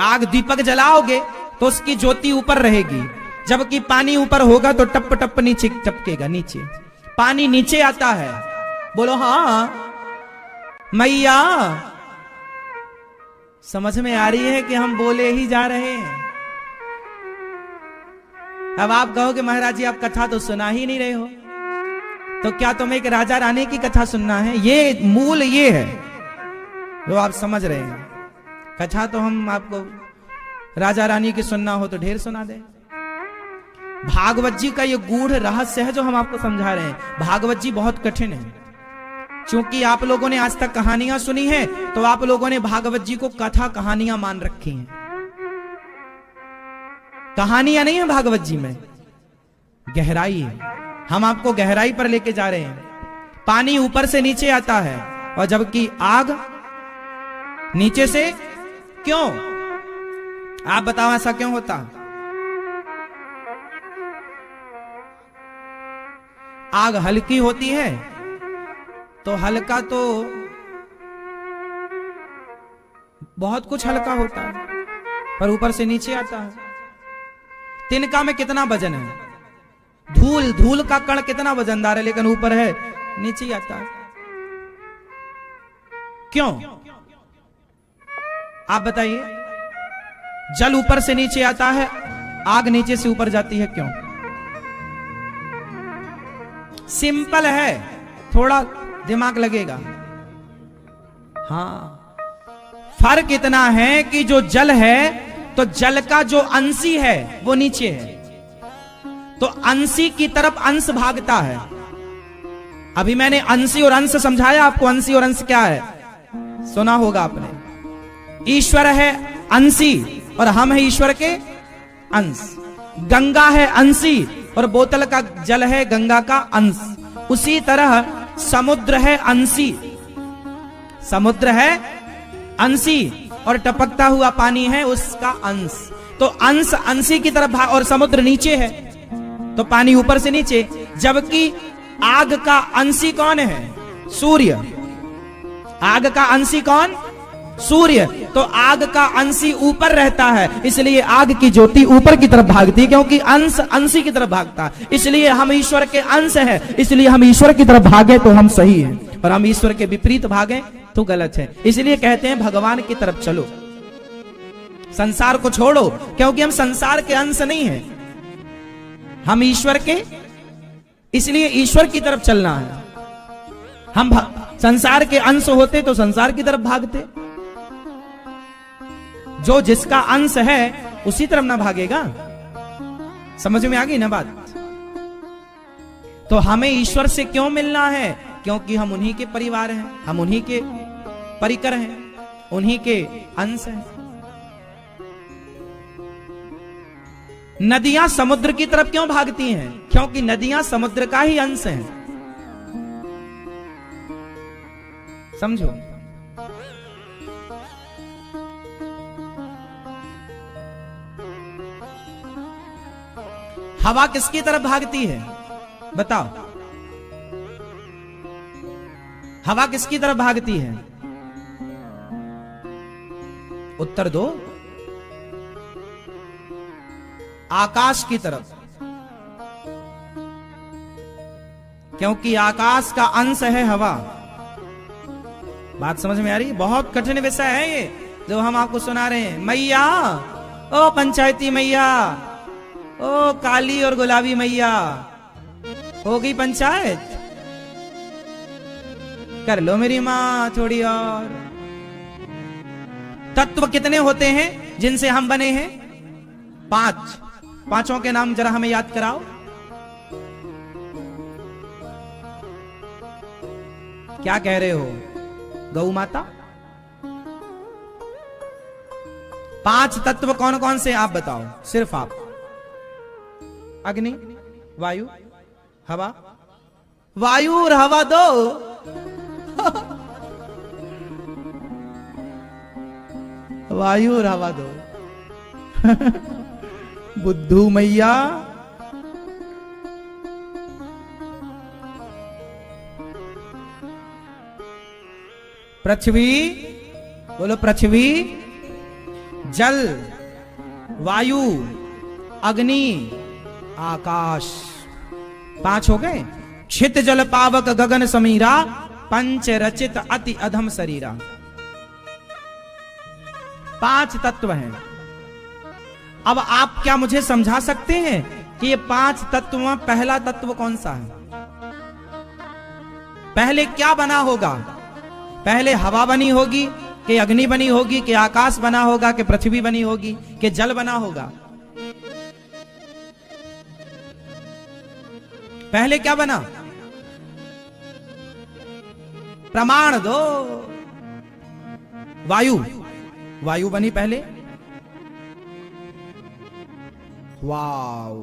आग दीपक जलाओगे तो उसकी ज्योति ऊपर रहेगी, जबकि पानी ऊपर होगा तो टप टप नीचे टपकेगा, नीचे। पानी नीचे आता है, बोलो हां मैया। समझ में आ रही है कि हम बोले ही जा रहे हैं? अब आप कहोगे महाराज जी आप कथा तो सुना ही नहीं रहे हो, तो क्या तुम्हें एक राजा रानी की कथा सुनना है? ये मूल ये है जो आप समझ रहे हैं। कथा तो हम आपको राजा रानी की सुनना हो तो ढेर सुना दे। भागवत जी का ये गूढ़ रहस्य है जो हम आपको समझा रहे हैं। भागवत जी बहुत कठिन है, क्योंकि आप लोगों ने आज तक कहानियां सुनी है, तो आप लोगों ने भागवत जी को कथा कहानियां मान रखी हैं। कहानियां नहीं है भागवत जी में, गहराई है। हम आपको गहराई पर लेके जा रहे हैं। पानी ऊपर से नीचे आता है और जबकि आग नीचे से। क्यों? आप बताओ ऐसा क्यों होता? आग हल्की होती है तो हल्का तो बहुत कुछ हल्का होता है, पर ऊपर से नीचे आता है। तिनका में कितना वजन है? धूल, धूल का कण कितना वजनदार है, लेकिन ऊपर है, नीचे ही आता है। क्यों? आप बताइए। जल ऊपर से नीचे आता है, आग नीचे से ऊपर जाती है, क्यों? सिंपल है, थोड़ा दिमाग लगेगा। हाँ, फर्क इतना है कि जो जल है, तो जल का जो अंशी है वो नीचे है, तो अंशी की तरफ अंश भागता है। अभी मैंने अंशी और अंश समझाया आपको। अंशी और अंश क्या है सुना होगा आपने। ईश्वर है अंशी और हम है ईश्वर के अंश। गंगा है अंशी और बोतल का जल है गंगा का अंश। उसी तरह समुद्र है अंशी, समुद्र है अंशी और टपकता हुआ पानी है उसका अंश। तो अंश अंशी की तरफ और समुद्र नीचे है, तो पानी ऊपर से नीचे। जबकि आग का अंशी कौन है? सूर्य। आग का अंशी कौन? सूर्य। तो आग का अंशी ऊपर रहता है, इसलिए आग की ज्योति ऊपर की तरफ भागती है, क्योंकि अंश अंशी की तरफ भागता है। इसलिए हम ईश्वर के अंश हैं, इसलिए हम ईश्वर की तरफ भागे तो हम सही हैं, और हम ईश्वर के विपरीत भागे तो गलत है। इसलिए कहते हैं भगवान की तरफ चलो, संसार को छोड़ो, क्योंकि हम संसार के अंश नहीं हैं, हम ईश्वर के। इसलिए ईश्वर की तरफ चलना है। हम संसार के अंश होते तो संसार की तरफ भागते। जो जिसका अंश है उसी तरफ ना भागेगा। समझ में आ गई ना बात? तो हमें ईश्वर से क्यों मिलना है? क्योंकि हम उन्हीं के परिवार हैं, हम उन्हीं के परिकर हैं, उन्हीं के अंश हैं। नदियां समुद्र की तरफ क्यों भागती हैं? क्योंकि नदियां समुद्र का ही अंश हैं। समझो। हवा किसकी तरफ भागती है? बताओ, हवा किसकी तरफ भागती है? उत्तर दो। आकाश की तरफ, क्योंकि आकाश का अंश है हवा। बात समझ में आ रही? बहुत कठिन विषय है ये जो हम आपको सुना रहे हैं। मैया, ओ पंचायती मैया, ओ काली और गुलाबी मैया, हो गई पंचायत? कर लो मेरी मां थोड़ी और। तत्व कितने होते हैं जिनसे हम बने हैं? 5। पांचों के नाम जरा हमें याद कराओ। क्या कह रहे हो गौ माता? 5 तत्व कौन कौन से आप बताओ, सिर्फ आप। अग्नि, वायु, हवा। वायु और हवा दो। वायु और हवा दो। बुद्धू मैया। पृथ्वी, बोलो पृथ्वी, जल, वायु, अग्नि, आकाश। 5 हो गए। क्षित जल पावक गगन समीरा, पंच रचित अति अधम शरीरा। 5 तत्व हैं। अब आप क्या मुझे समझा सकते हैं कि ये 5 तत्व में पहला तत्व कौन सा है? पहले क्या बना होगा? पहले हवा बनी होगी कि अग्नि बनी होगी कि आकाश बना होगा कि पृथ्वी बनी होगी कि जल बना होगा? पहले क्या बना? प्रमाण दो। वायु, वायु बनी पहले। वाव,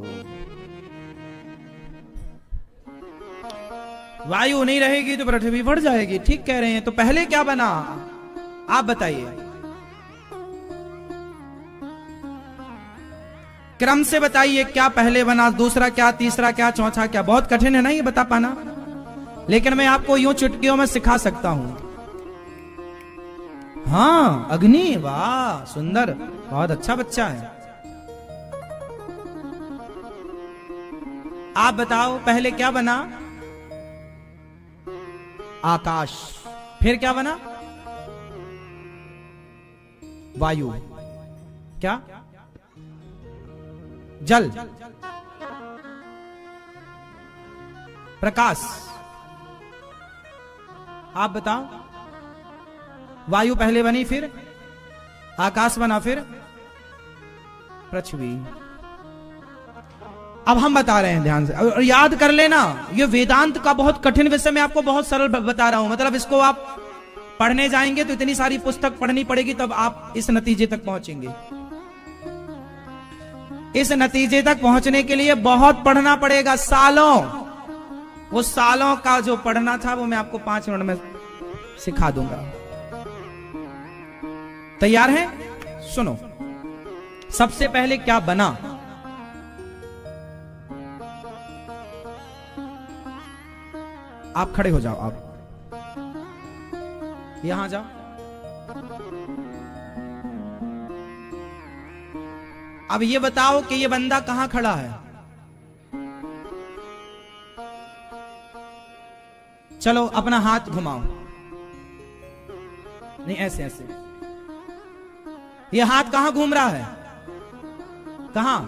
वायु नहीं रहेगी तो पृथ्वी बढ़ जाएगी। ठीक कह रहे हैं। तो पहले क्या बना आप बताइए, क्रम से बताइए। क्या पहले बना, दूसरा क्या, तीसरा क्या, चौथा क्या? बहुत कठिन है ना ये बता पाना, लेकिन मैं आपको यूं चुटकियों में सिखा सकता हूं। हाँ, अग्नि। वाह, सुंदर, बहुत अच्छा बच्चा है। आप बताओ पहले क्या बना? आकाश। फिर क्या बना? वायु। क्या? जल, प्रकाश। आप बताओ। वायु पहले बनी, फिर आकाश बना, फिर पृथ्वी। अब हम बता रहे हैं ध्यान से, और याद कर लेना, ये वेदांत का बहुत कठिन विषय मैं आपको बहुत सरल बता रहा हूं। मतलब इसको आप पढ़ने जाएंगे तो इतनी सारी पुस्तक पढ़नी पड़ेगी, तब आप इस नतीजे तक पहुंचेंगे। इस नतीजे तक पहुंचने के लिए बहुत पढ़ना पड़ेगा, सालों। वो सालों का जो पढ़ना था वो मैं आपको 5 मिनट में सिखा दूंगा। तैयार हैं? सुनो, सबसे पहले क्या बना? आप खड़े हो जाओ, आप यहां जाओ। अब ये बताओ कि ये बंदा कहां खड़ा है? चलो अपना हाथ घुमाओ। नहीं, ऐसे ऐसे। ये हाथ कहां घूम रहा है? कहां?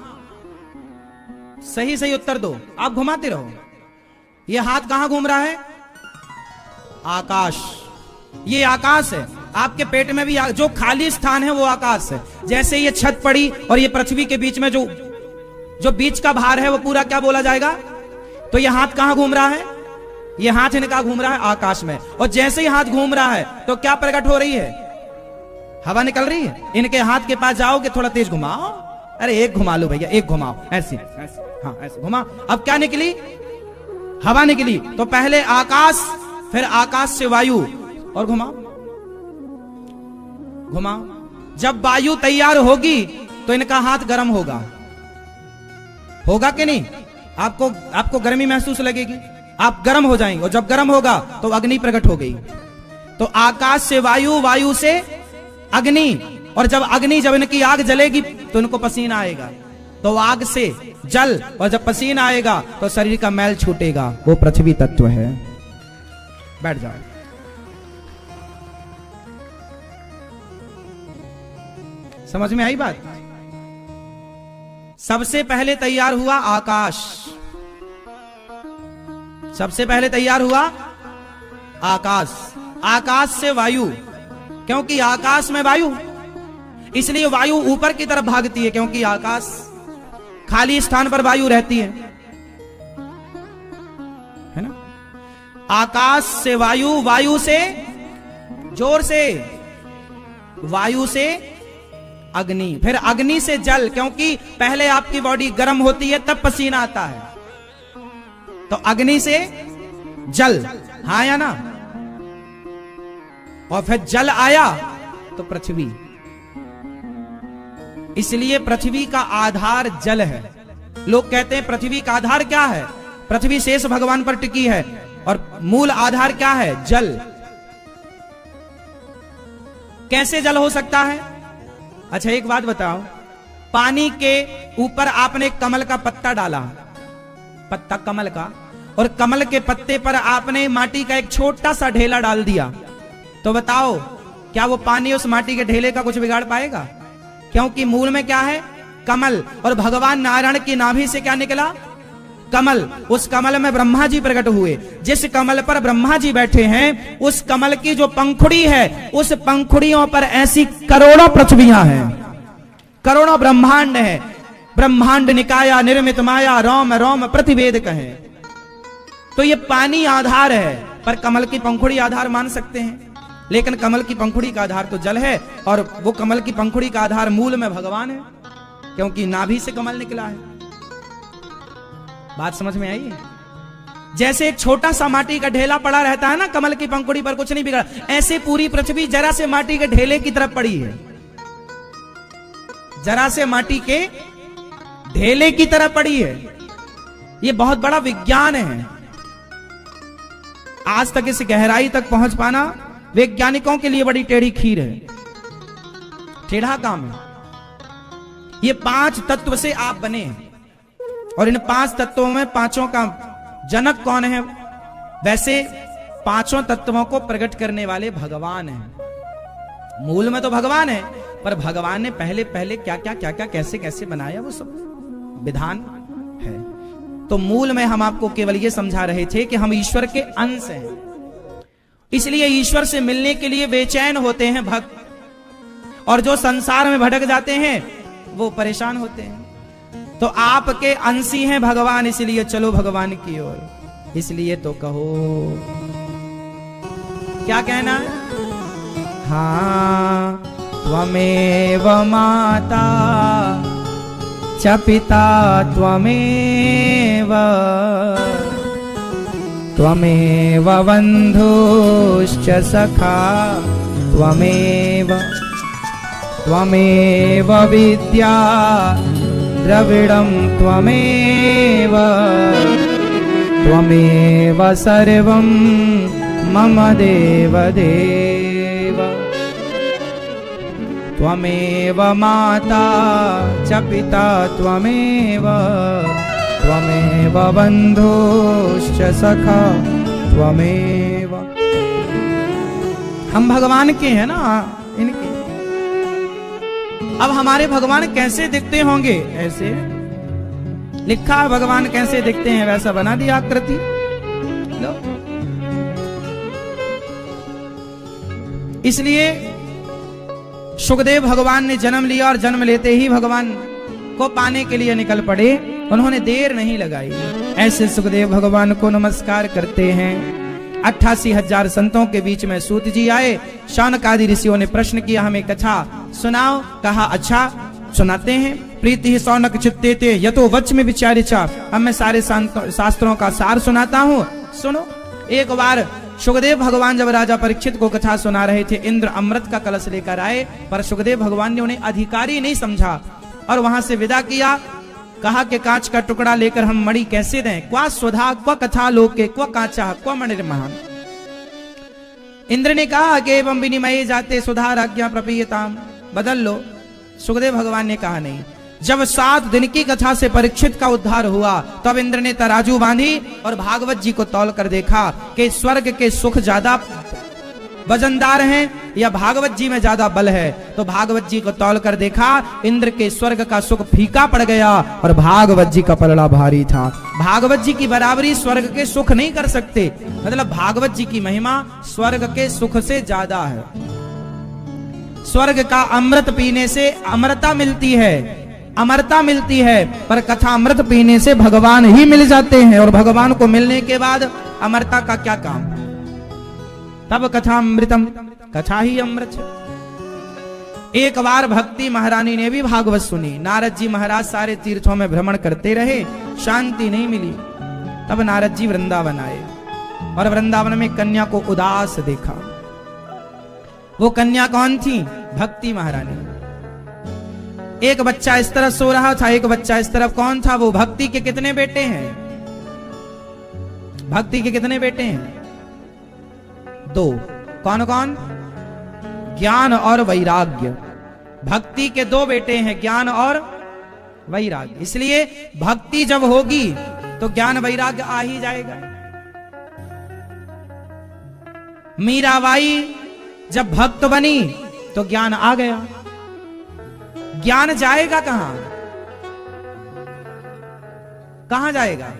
सही सही उत्तर दो। आप घुमाते रहो। ये हाथ कहां घूम रहा है? आकाश। ये आकाश है। आपके पेट में भी जो खाली स्थान है वो आकाश है। जैसे ये छत पड़ी और ये पृथ्वी के बीच में जो बीच का भार है वो पूरा क्या बोला जाएगा? तो ये हाथ कहां घूम रहा है? ये हाथ इनका घूम रहा है आकाश में। और जैसे ही हाथ घूम रहा है तो क्या प्रकट हो रही है? हवा निकल रही है। इनके हाथ के पास जाओगे, थोड़ा तेज घुमाओ, अरे एक घुमा लो भैया, एक घुमाओ, ऐसे ऐसे, हाँ ऐसे घुमा। अब क्या निकली? हवा निकली। तो पहले आकाश, फिर आकाश से वायु, और घुमाओ घुमाओ। जब वायु तैयार होगी तो इनका हाथ गर्म होगा, होगा कि नहीं? आपको गर्मी महसूस लगेगी, आप गर्म हो जाएंगे, और जब गर्म होगा तो अग्नि प्रकट हो गई। तो आकाश से वायु, वायु से अग्नि, और जब इनकी आग जलेगी तो इनको पसीना आएगा। तो आग से जल, और जब पसीना आएगा तो शरीर का मैल छूटेगा। वो पृथ्वी तत्व है। बैठ जाओ। समझ में आई बात? सबसे पहले तैयार हुआ आकाश, सबसे पहले तैयार हुआ आकाश, आकाश से वायु, क्योंकि आकाश में वायु, इसलिए वायु ऊपर की तरफ भागती है, क्योंकि आकाश खाली स्थान पर वायु रहती है ना? आकाश से वायु, वायु से, जोर से, वायु से अग्नि, फिर अग्नि से जल, क्योंकि पहले आपकी बॉडी गर्म होती है तब पसीना आता है। तो अग्नि से जल, हाँ या ना? और फिर जल आया तो पृथ्वी। इसलिए पृथ्वी का आधार जल है। लोग कहते हैं पृथ्वी का आधार क्या है? पृथ्वी शेष भगवान पर टिकी है, और मूल आधार क्या है? जल। कैसे जल हो सकता है? अच्छा एक बात बताओ, पानी के ऊपर आपने कमल का पत्ता डाला, पत्ता कमल का, और कमल के पत्ते पर आपने माटी का एक छोटा सा ढेला डाल दिया, तो बताओ क्या वो पानी उस माटी के ढेले का कुछ बिगाड़ पाएगा? क्योंकि मूल में क्या है? कमल। और भगवान नारायण की नाभि से क्या निकला? कमल। उस कमल में ब्रह्मा जी प्रकट हुए। जिस कमल पर ब्रह्मा जी बैठे हैं, उस कमल की जो पंखुड़ी है, उस पंखुड़ियों पर ऐसी करोड़ों पृथ्वियां हैं, करोड़ों ब्रह्मांड है। ब्रह्मांड निकाया निर्मित माया, रोम रोम प्रतिवेद कहे। तो ये पानी आधार है, पर कमल की पंखुड़ी आधार मान सकते हैं, लेकिन कमल की पंखुड़ी का आधार तो जल है, और वो कमल की पंखुड़ी का आधार मूल में भगवान है, क्योंकि नाभि से कमल निकला है। बात समझ में आई? जैसे एक छोटा सा माटी का ढेला पड़ा रहता है ना कमल की पंखुड़ी पर, कुछ नहीं बिगड़ा, ऐसे पूरी पृथ्वी जरा से माटी के ढेले की तरफ पड़ी है, जरा से माटी के ढेले की तरफ पड़ी है। ये बहुत बड़ा विज्ञान है। आज तक इस गहराई तक पहुंच पाना वैज्ञानिकों के लिए बड़ी टेढ़ी खीर है, टेढ़ा काम है। ये 5 तत्व से आप बने हैं, और इन 5 तत्वों में पांचों का जनक कौन है? वैसे 5 तत्वों को प्रकट करने वाले भगवान हैं। मूल में तो भगवान है, पर भगवान ने पहले पहले क्या क्या क्या क्या कैसे कैसे बनाया, वो सब विधान है। तो मूल में हम आपको केवल ये समझा रहे थे कि हम ईश्वर के अंश हैं, इसलिए ईश्वर से मिलने के लिए बेचैन होते हैं भक्त, और जो संसार में भटक जाते हैं वो परेशान होते हैं। तो आपके अंशी हैं भगवान, इसलिए चलो भगवान की ओर। इसलिए तो कहो, क्या कहना है? हाँ, त्वमेव माता च पिता त्वमेव, त्वमेव बन्धुश्च सखा त्वमेव, त्वमेव विद्या द्रविडं त्वमेव, त्वमेव सर्वं मम देव देव। त्वमेव माता च पिता त्वमेव, त्वमेव बन्धुश्च सखा त्वमेव। हम भगवान के हैं ना, इनके। अब हमारे भगवान कैसे दिखते होंगे? ऐसे लिखा है भगवान कैसे दिखते हैं, वैसा बना दिया आकृति। लो, इसलिए सुखदेव भगवान ने जन्म लिया, और जन्म लेते ही भगवान को पाने के लिए निकल पड़े, उन्होंने देर नहीं लगाई। ऐसे सुखदेव भगवान को नमस्कार करते हैं। 88,000 संतों के बीच में सूत जी आए। शौनकादि ऋषियों ने प्रश्न किया, हमें कथा सुनाओ। कहा अच्छा, सुनाते हैं। प्रीति ही सौनक चित्ते थे यतो वच में विचारिचा। अब मैं सारे शास्त्रों का सार सुनाता हूँ, सुनो। एक बार सुखदेव भगवान जब राजा परीक्षित को कथा सुना रहे थे, इंद्र अमृत का कलश लेकर आए, पर सुखदेव भगवान ने उन्हें अधिकारी नहीं समझा और वहां से विदा किया। कहा कि कांच का टुकड़ा लेकर हम मणि कैसे दें, क्वा सुधा क्वा कथा लोके क्वा कांचा क्वा मणिर्महान। इंद्र ने कहा कि एवं विनिमय जाते सुधा राज्ञा प्रपीयताम, बदल लो। सुखदेव भगवान ने कहा नहीं। जब 7 दिन की कथा से परीक्षित का उद्धार हुआ, तब इंद्र ने तराजू बांधी और भागवत जी को तौल कर देखा कि स्वर्ग के सुख ज्यादा वजनदार हैं या भागवत जी में ज्यादा बल है। तो भागवत जी को तौल कर देखा, इंद्र के स्वर्ग का सुख फीका पड़ गया और भागवत जी का पलड़ा भारी था। भागवत जी की बराबरी स्वर्ग के सुख नहीं कर सकते, मतलब भागवत जी की महिमा स्वर्ग के सुख से ज्यादा है। स्वर्ग का अमृत पीने से अमरता मिलती है, अमरता मिलती है, पर कथा अमृत पीने से भगवान ही मिल जाते हैं, और भगवान को मिलने के बाद अमरता का क्या काम। तब कथा अमृतम, कथा ही अमृत। एक बार भक्ति महारानी ने भी भागवत सुनी। नारद जी महाराज सारे तीर्थों में भ्रमण करते रहे, शांति नहीं मिली। तब नारद जी वृंदावन आए और वृंदावन में कन्या को उदास देखा। वो कन्या कौन थी? भक्ति महारानी। एक बच्चा इस तरफ सो रहा था, एक बच्चा इस तरफ। कौन था वो? भक्ति के कितने बेटे हैं? भक्ति के कितने बेटे हैं? 2। कौन कौन? ज्ञान और वैराग्य। भक्ति के 2 बेटे हैं, ज्ञान और वैराग्य। इसलिए भक्ति जब होगी तो ज्ञान वैराग्य आ ही जाएगा। मीराबाई जब भक्त बनी तो ज्ञान आ गया। ज्ञान जाएगा कहां? कहां जाएगा?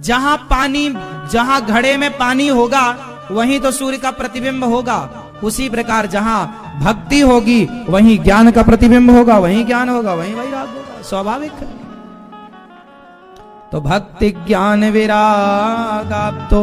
जहां पानी, जहां घड़े में पानी होगा वहीं तो सूर्य का प्रतिबिंब होगा। उसी प्रकार जहां भक्ति होगी वहीं ज्ञान का प्रतिबिंब होगा, वहीं ज्ञान होगा, वहीं वैराग्य होगा, स्वाभाविक है। तो भक्ति ज्ञान विरागाप्तो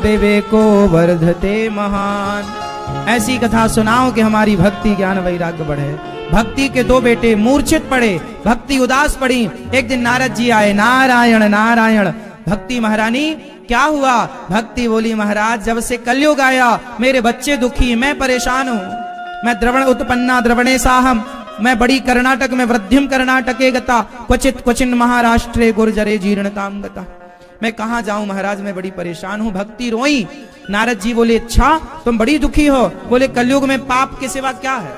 विवेको वर्धते महान। ऐसी कथा सुनाओ कि हमारी भक्ति ज्ञान वैराग्य बढ़े। भक्ति के 2 बेटे मूर्छित पड़े, भक्ति उदास पड़ी। एक दिन नारद जी आए, नारायण नारायण। भक्ति महारानी क्या हुआ? भक्ति बोली, महाराज जब से कलयुग आया मेरे बच्चे दुखी, मैं परेशान हूं। मैं द्रवण उत्पन्ना द्रवणे साहम, मैं बड़ी कर्नाटक में वृद्धिम कर्नाटके गता, क्वचित क्वचिन महाराष्ट्रे गुर्जरे जीर्णताम गता। मैं कहां जाऊं महाराज, मैं बड़ी परेशान हूं। भक्ति रोई। नारद जी बोले, अच्छा तुम बड़ी दुखी हो? बोले, कलयुग में पाप के सिवा क्या है?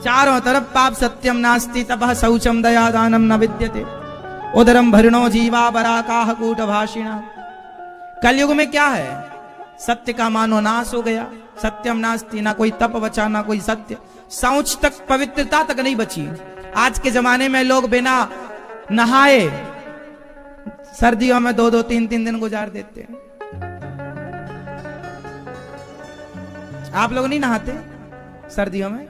चारों तरफ पाप, सत्यम नास्ति तपः शौचम दया दानम न विद्यते, उदरम भरणो जीवा बराकाह कूट भाषिणा। कलयुग में क्या है? सत्य का मानो नाश हो गया। सत्यम नास्ति, ना कोई तप बचा, ना कोई सत्य। शौच तक, पवित्रता तक नहीं बची। आज के जमाने में लोग बिना नहाए सर्दियों में 2-2, 3-3 दिन गुजार देते हैं। आप लोग नहीं नहाते सर्दियों में?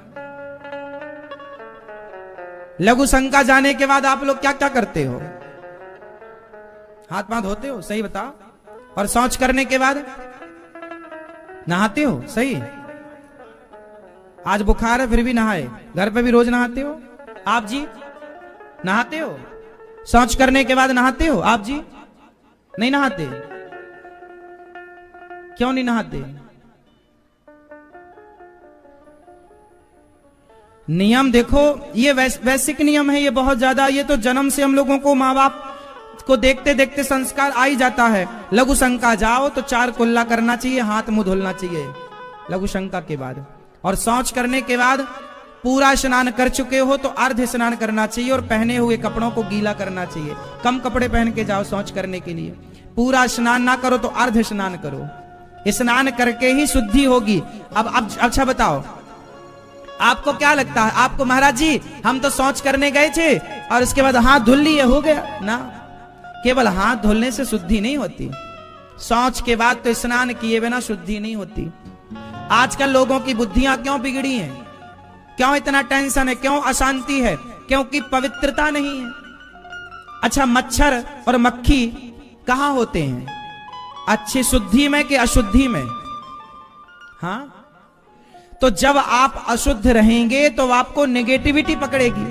लघु शंका जाने के बाद आप लोग क्या क्या करते हो? हाथ पांव धोते हो, सही बताओ। और शौच करने के बाद नहाते हो, सही। आज बुखार है फिर भी नहाए, घर पे भी रोज नहाते हो आप जी? नहाते हो? शौच करने के बाद नहाते हो आप जी? नहीं नहाते? क्यों नहीं नहाते? नियम देखो, ये वैश्विक नियम है, ये बहुत ज्यादा। ये तो जन्म से हम लोगों को माँ बाप को देखते देखते संस्कार आ ही जाता है। लघु शंका जाओ तो 4 कुल्ला करना चाहिए, हाथ मुंह धुलना चाहिए लघु शंका के बाद। और शौच करने के बाद पूरा स्नान कर चुके हो तो अर्ध स्नान करना चाहिए, और पहने हुए कपड़ों को गीला करना चाहिए। कम कपड़े पहन के जाओ शौच करने के लिए। पूरा स्नान ना करो तो अर्ध स्नान करो। स्नान करके ही शुद्धि होगी। अब अच्छा बताओ, आपको क्या लगता है? आपको महाराज जी हम तो शौच करने गए थे और उसके बाद हाथ धुल लिए, हो गया ना? केवल हाथ धुलने से शुद्धि नहीं होती। शौच के बाद तो स्नान किए बिना शुद्धि नहीं होती। आजकल लोगों की बुद्धियां क्यों बिगड़ी हैं? क्यों इतना टेंशन है? क्यों अशांति है? क्योंकि पवित्रता नहीं है। अच्छा, मच्छर और मक्खी कहां होते हैं? अच्छी शुद्धि में कि अशुद्धि में? हाँ, तो जब आप अशुद्ध रहेंगे तो आपको नेगेटिविटी पकड़ेगी,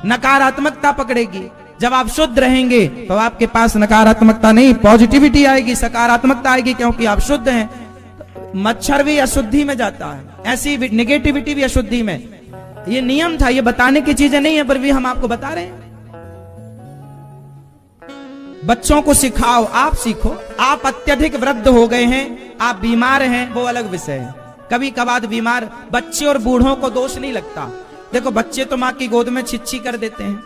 नकारात्मकता पकड़ेगी। जब आप शुद्ध रहेंगे तो आपके पास नकारात्मकता नहीं, पॉजिटिविटी आएगी, सकारात्मकता आएगी, क्योंकि आप शुद्ध हैं। मच्छर भी अशुद्धि में जाता है, ऐसी नेगेटिविटी भी अशुद्धि में। ये नियम था, ये बताने की चीजें नहीं है, पर भी हम आपको बता रहे हैं। बच्चों को सिखाओ, आप सीखो। आप अत्यधिक वृद्ध हो गए हैं, आप बीमार हैं, वो अलग विषय है। कभी कभार बीमार बच्चे और बूढ़ों को दोष नहीं लगता। देखो, बच्चे तो माँ की गोद में छिच्ची कर देते हैं,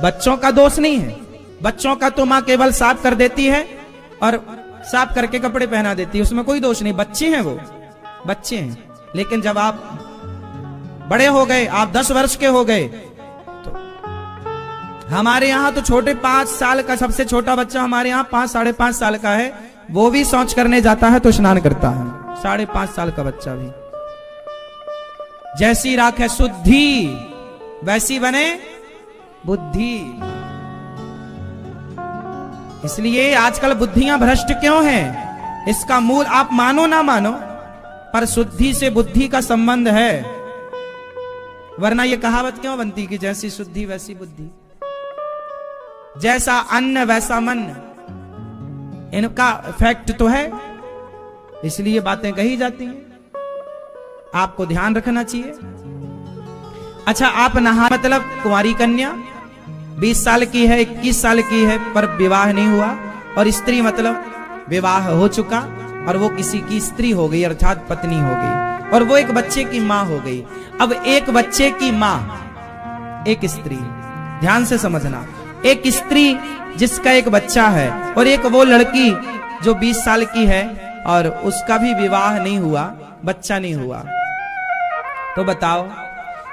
बच्चों का दोष नहीं है। बच्चों का तो माँ केवल साफ कर देती है और साफ करके कपड़े पहना देती है, उसमें कोई दोष नहीं। बच्चे हैं, वो बच्चे हैं। लेकिन जब आप बड़े हो गए, आप 10 वर्ष के हो गए, तो हमारे यहाँ तो छोटे 5 साल का सबसे छोटा बच्चा हमारे यहाँ 5 साढ़े 5 साल का है, वो भी शौच करने जाता है तो स्नान करता है। 5.5 साल का बच्चा भी। जैसी राखे शुद्धि वैसी बने बुद्धि। इसलिए आजकल बुद्धियां भ्रष्ट क्यों हैं? इसका मूल आप मानो ना मानो, पर शुद्धि से बुद्धि का संबंध है। वरना ये कहावत क्यों बनती कि जैसी शुद्धि वैसी बुद्धि, जैसा अन्न वैसा मन। इनका फैक्ट तो है, इसलिए बातें कही जाती हैं। आपको ध्यान रखना चाहिए। अच्छा, आप नहा मतलब कुंवारी कन्या 20 साल की है, 21 साल की है, पर विवाह नहीं हुआ, और स्त्री मतलब विवाह हो चुका और वो किसी की स्त्री हो गई, अर्थात पत्नी हो गई, और वो एक बच्चे की मां हो गई। अब एक बच्चे की मां, एक स्त्री, ध्यान से समझना, एक स्त्री जिसका एक बच्चा है, और एक वो लड़की जो 20 साल की है और उसका भी विवाह नहीं हुआ, बच्चा नहीं हुआ। तो बताओ,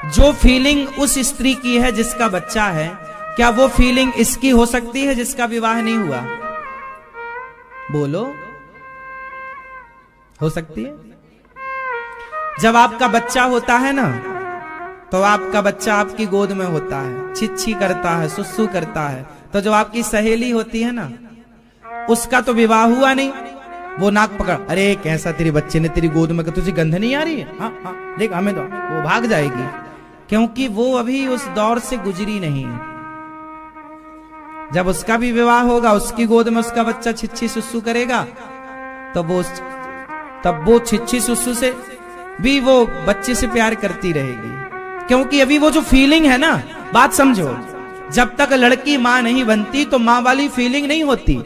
जो फीलिंग उस स्त्री की है जिसका बच्चा है, क्या वो फीलिंग इसकी हो सकती है जिसका विवाह नहीं हुआ? बोलो, हो सकती है? जब आपका बच्चा होता है ना, तो आपका बच्चा आपकी गोद में होता है, छिच्छी करता है, सुसु करता है, तो जो आपकी सहेली होती है ना, उसका तो विवाह हुआ नहीं, वो नाक पकड़, अरे कैसा तेरे बच्चे ने तेरी गोद में, तुझे गंध नहीं आ रही है? हाँ हाँ देख, हमें दो, वो भाग जाएगी, क्योंकि वो अभी उस दौर से गुजरी नहीं। जब उसका भी विवाह होगा, उसकी गोद में उसका बच्चा छिच्छी सुसु करेगा, तब वो छिच्छी सुसु से भी वो बच्चे से प्यार करती रहेगी, क्योंकि अभी वो जो फीलिंग है ना, बात समझो, जब तक लड़की मां नहीं बनती तो मां वाली फीलिंग नहीं होती।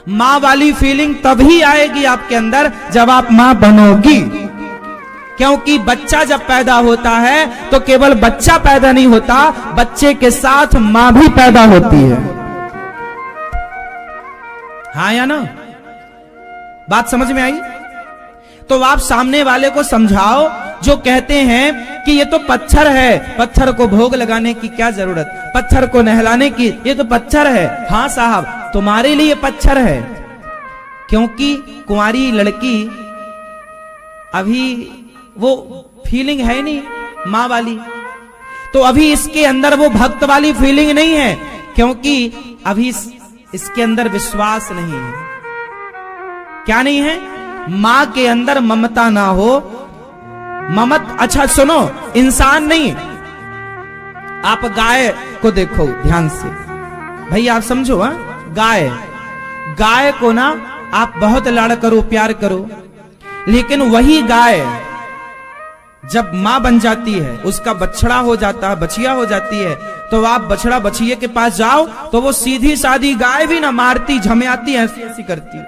मां वाली फीलिंग तभी आएगी आपके अंदर जब आप मां बनोगी, क्योंकि बच्चा जब पैदा होता है तो केवल बच्चा पैदा नहीं होता, बच्चे के साथ मां भी पैदा होती है। हाँ या ना? बात समझ में आई? तो आप सामने वाले को समझाओ, जो कहते हैं कि ये तो पत्थर है, पत्थर को भोग लगाने की क्या जरूरत, पत्थर को नहलाने की, ये तो पत्थर है। हाँ साहब, तुम्हारे लिए पत्थर है, क्योंकि कुंवारी लड़की अभी वो फीलिंग है नहीं मां वाली, तो अभी इसके अंदर वो भक्त वाली फीलिंग नहीं है, क्योंकि अभी इसके अंदर विश्वास नहीं है। क्या नहीं है? मां के अंदर ममता ना हो। अच्छा सुनो, इंसान नहीं, आप गाय को देखो ध्यान से, भाई आप समझो। गाय को ना आप बहुत लाड़ करो, प्यार करो, लेकिन वही गाय जब मां बन जाती है, उसका बछड़ा हो जाता है, बछिया हो जाती है, तो आप बछड़ा बछिए के पास जाओ तो वो सीधी सादी गाय भी ना मारती, झमेआती, ऐसी ऐसी करती,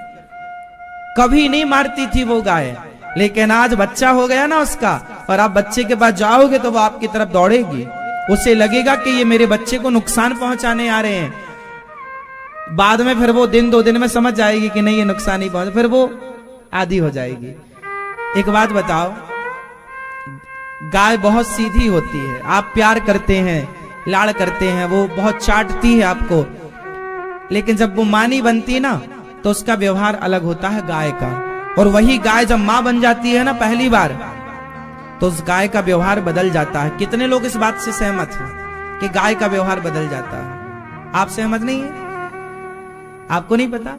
कभी नहीं मारती थी वो गाय। लेकिन आज बच्चा हो गया ना उसका, और आप बच्चे के पास जाओगे तो वो आपकी तरफ दौड़ेगी, उसे लगेगा कि ये मेरे बच्चे को नुकसान पहुंचाने आ रहे हैं। बाद में फिर वो 1-2 दिन में समझ जाएगी कि नहीं ये नुकसान नहीं पहुंचा, फिर वो आदी हो जाएगी। एक बात बताओ, गाय बहुत सीधी होती है, आप प्यार करते हैं, लाड़ करते हैं, वो बहुत चाटती है आपको, लेकिन जब वो मां नहीं बनती ना, तो उसका व्यवहार अलग होता है गाय का। और वही गाय जब मां बन जाती है ना पहली बार, तो उस गाय का व्यवहार बदल जाता है। कितने लोग इस बात से सहमत हैं कि गाय का व्यवहार बदल जाता है? आप सहमत नहीं है? आपको नहीं पता?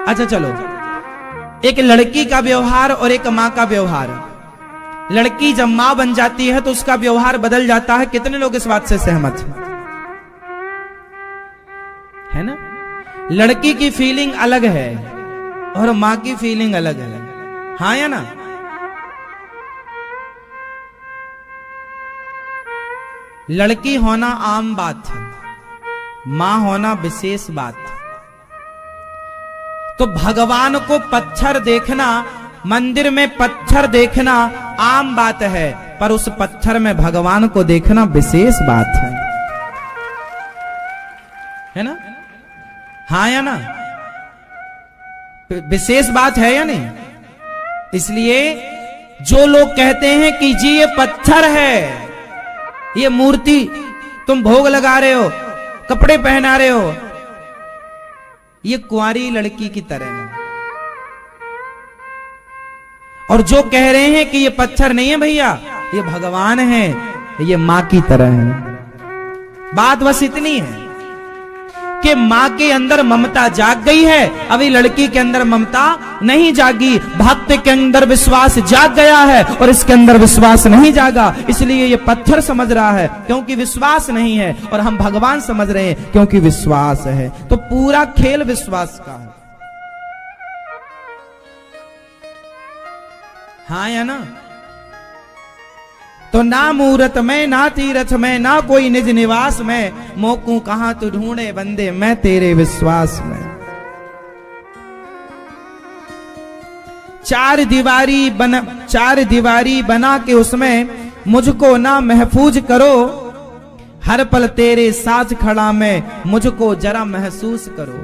अच्छा चलो, एक लड़की का व्यवहार और एक माँ का व्यवहार। लड़की जब माँ बन जाती है तो उसका व्यवहार बदल जाता है। कितने लोग इस बात से सहमत है ना? लड़की की फीलिंग अलग है और माँ की फीलिंग अलग है, हाँ या ना? लड़की होना आम बात है, मां होना विशेष बात है। तो भगवान को पत्थर देखना, मंदिर में पत्थर देखना आम बात है, पर उस पत्थर में भगवान को देखना विशेष बात है ना? हाँ या ना? विशेष बात है या नहीं? इसलिए जो लोग कहते हैं कि जी ये पत्थर है, ये मूर्ति तुम भोग लगा रहे हो, कपड़े पहना रहे हो, ये कुंवारी लड़की की तरह है। और जो कह रहे हैं कि ये पत्थर नहीं है भैया, ये भगवान है, ये मां की तरह है। बात बस इतनी है कि मां के अंदर ममता जाग गई है, अभी लड़की के अंदर ममता नहीं जागी। भक्त के अंदर विश्वास जाग गया है और इसके अंदर विश्वास नहीं जागा, इसलिए ये पत्थर समझ रहा है क्योंकि विश्वास नहीं है, और हम भगवान समझ रहे हैं क्योंकि विश्वास है। तो पूरा खेल विश्वास का है, हाँ या ना? तो ना मूरत में, ना तीरथ में, ना कोई निज निवास में, मोकू कहां तू ढूंढे बंदे मैं तेरे विश्वास में। चार दीवारी बना के उसमें मुझको ना महफूज करो, हर पल तेरे साथ खड़ा मैं मुझको जरा महसूस करो।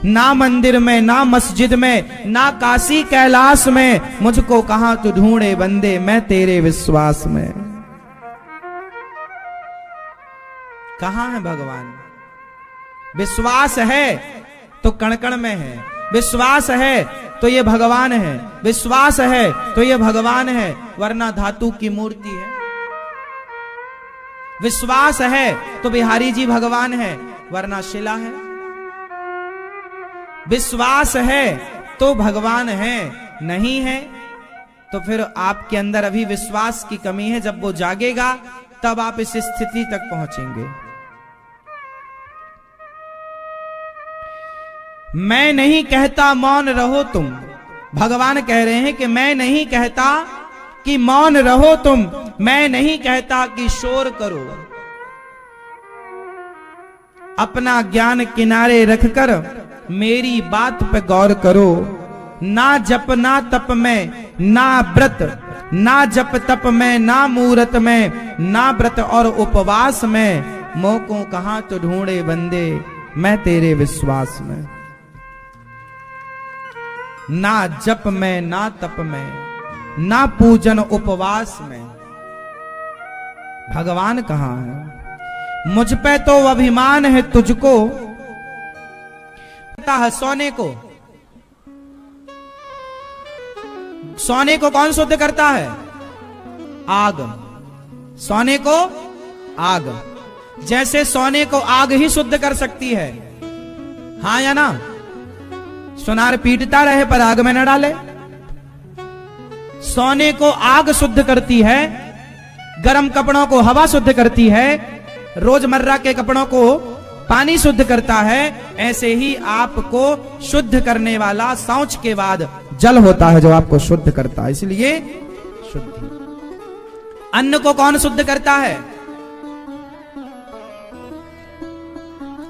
ना मंदिर में, ना मस्जिद में, ना काशी कैलाश में, मुझको कहां तू ढूंढे बंदे मैं तेरे विश्वास में। कहां है भगवान? विश्वास है तो कण कण में है, विश्वास है तो ये भगवान है, विश्वास है तो ये भगवान है, वरना धातु की मूर्ति है। विश्वास है तो बिहारी जी भगवान है, वरना शिला है। विश्वास है तो भगवान है, नहीं है तो फिर आपके अंदर अभी विश्वास की कमी है। जब वो जागेगा तब आप इस स्थिति तक पहुंचेंगे। मैं नहीं कहता मौन रहो तुम, भगवान कह रहे हैं कि मैं नहीं कहता कि मौन रहो तुम, मैं नहीं कहता कि शोर करो। अपना ज्ञान किनारे रखकर मेरी बात पे गौर करो। ना जप ना तप में, ना व्रत, ना जप तप में, ना मूरत में, ना व्रत और उपवास में, मोको कहां तो ढूंढे बंदे मैं तेरे विश्वास में। ना जप में, ना तप में, ना पूजन उपवास में, भगवान कहां है? मुझ पे तो अभिमान है तुझको। है सोने को, सोने को कौन शुद्ध करता है? आग। सोने को आग, जैसे सोने को आग ही शुद्ध कर सकती है, हाँ या ना? सोनार पीटता रहे पर आग में न डाले। सोने को आग शुद्ध करती है, गर्म कपड़ों को हवा शुद्ध करती है, रोजमर्रा के कपड़ों को पानी शुद्ध करता है। ऐसे ही आपको शुद्ध करने वाला शौच के बाद जल होता है जो आपको शुद्ध करता है, इसलिए शुद्धि। अन्न को कौन शुद्ध करता है?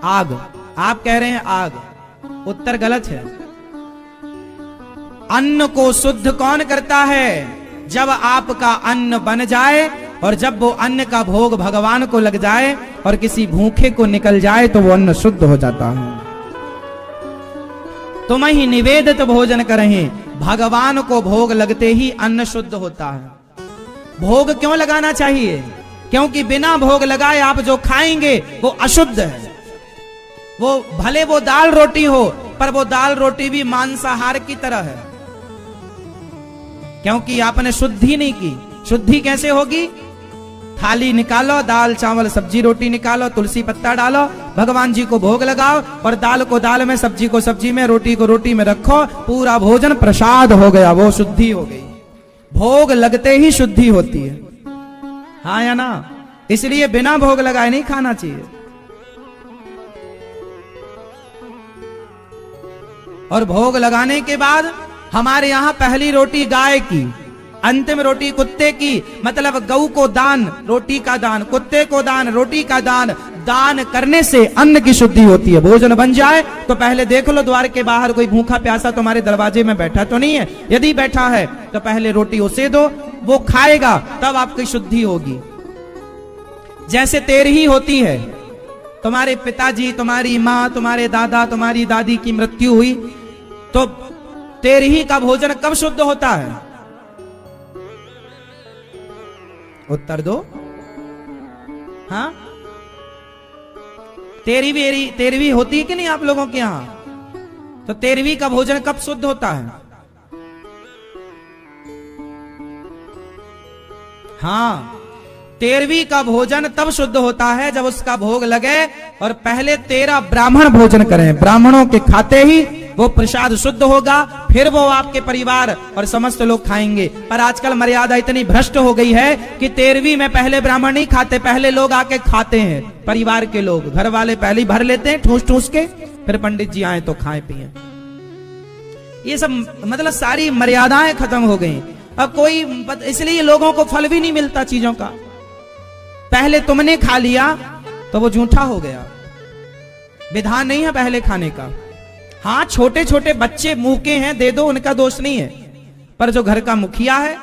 आग। आप कह रहे हैं आग, उत्तर गलत है। अन्न को शुद्ध कौन करता है? जब आपका अन्न बन जाए और जब वो अन्न का भोग भगवान को लग जाए और किसी भूखे को निकल जाए तो वो अन्न शुद्ध हो जाता है। तुम ही निवेदित भोजन करें, भगवान को भोग लगते ही अन्न शुद्ध होता है। भोग क्यों लगाना चाहिए? क्योंकि बिना भोग लगाए आप जो खाएंगे वो अशुद्ध है। वो भले वो दाल रोटी हो, पर वो दाल रोटी भी मांसाहार की तरह है, क्योंकि आपने शुद्धि नहीं की। शुद्धि कैसे होगी? थाली निकालो, दाल चावल सब्जी रोटी निकालो, तुलसी पत्ता डालो, भगवान जी को भोग लगाओ और दाल को दाल में, सब्जी को सब्जी में, रोटी को रोटी में रखो, पूरा भोजन प्रसाद हो गया, वो शुद्धि हो गई। भोग लगते ही शुद्धि होती है, हाँ या ना? इसलिए बिना भोग लगाए नहीं खाना चाहिए। और भोग लगाने के बाद हमारे यहां पहली रोटी गाय की, अंतिम रोटी कुत्ते की, मतलब गऊ को दान, रोटी का दान, कुत्ते को दान, रोटी का दान। दान करने से अन्न की शुद्धि होती है। भोजन बन जाए तो पहले देख लो द्वार के बाहर कोई भूखा प्यासा तुम्हारे दरवाजे में बैठा तो नहीं है। यदि बैठा है तो पहले रोटी उसे दो, वो खाएगा, तब आपकी शुद्धि होगी। जैसे तेरही होती है, तुम्हारे पिताजी, तुम्हारी माँ, तुम्हारे दादा, तुम्हारी दादी की मृत्यु हुई तो तेरही का भोजन कब शुद्ध होता है? उत्तर दो। हाँ, तेरहवीं होती है कि नहीं आप लोगों के यहां? तो तेरहवीं का भोजन कब शुद्ध होता है? हाँ, तेरहवीं का भोजन तब शुद्ध होता है जब उसका भोग लगे और पहले 13 ब्राह्मण भोजन करें। ब्राह्मणों के खाते ही वो प्रसाद शुद्ध होगा, फिर वो आपके परिवार और समस्त लोग खाएंगे। पर आजकल मर्यादा इतनी भ्रष्ट हो गई है कि 13वीं में पहले ब्राह्मण नहीं खाते, पहले लोग आके खाते हैं। परिवार के लोग, घर वाले पहले ही भर लेते हैं ठूस ठूस के, फिर पंडित जी आए तो खाए पिए। ये सब मतलब सारी मर्यादाएं खत्म हो गई। अब कोई, इसलिए लोगों को फल भी नहीं मिलता चीजों का। पहले तुमने खा लिया तो वो झूठा हो गया। विधान नहीं है पहले खाने का। हाँ, छोटे छोटे बच्चे मूके हैं, दे दो, उनका दोष नहीं है। पर जो घर का मुखिया है,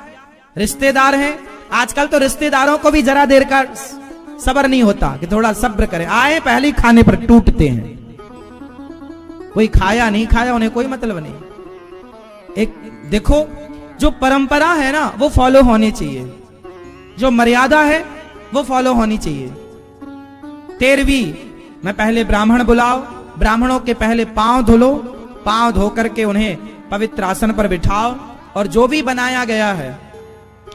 रिश्तेदार है, आजकल तो रिश्तेदारों को भी जरा देर का सब्र नहीं होता कि थोड़ा सब्र करें। आए पहले खाने पर टूटते हैं। कोई खाया नहीं खाया उन्हें कोई मतलब नहीं। एक देखो, जो परंपरा है ना वो फॉलो होनी चाहिए, जो मर्यादा है वो फॉलो होनी चाहिए। 13वीं में पहले ब्राह्मण बुलाओ, ब्राह्मणों के पहले पांव धुलो, पांव धो करके उन्हें पवित्र आसन पर बिठाओ और जो भी बनाया गया है,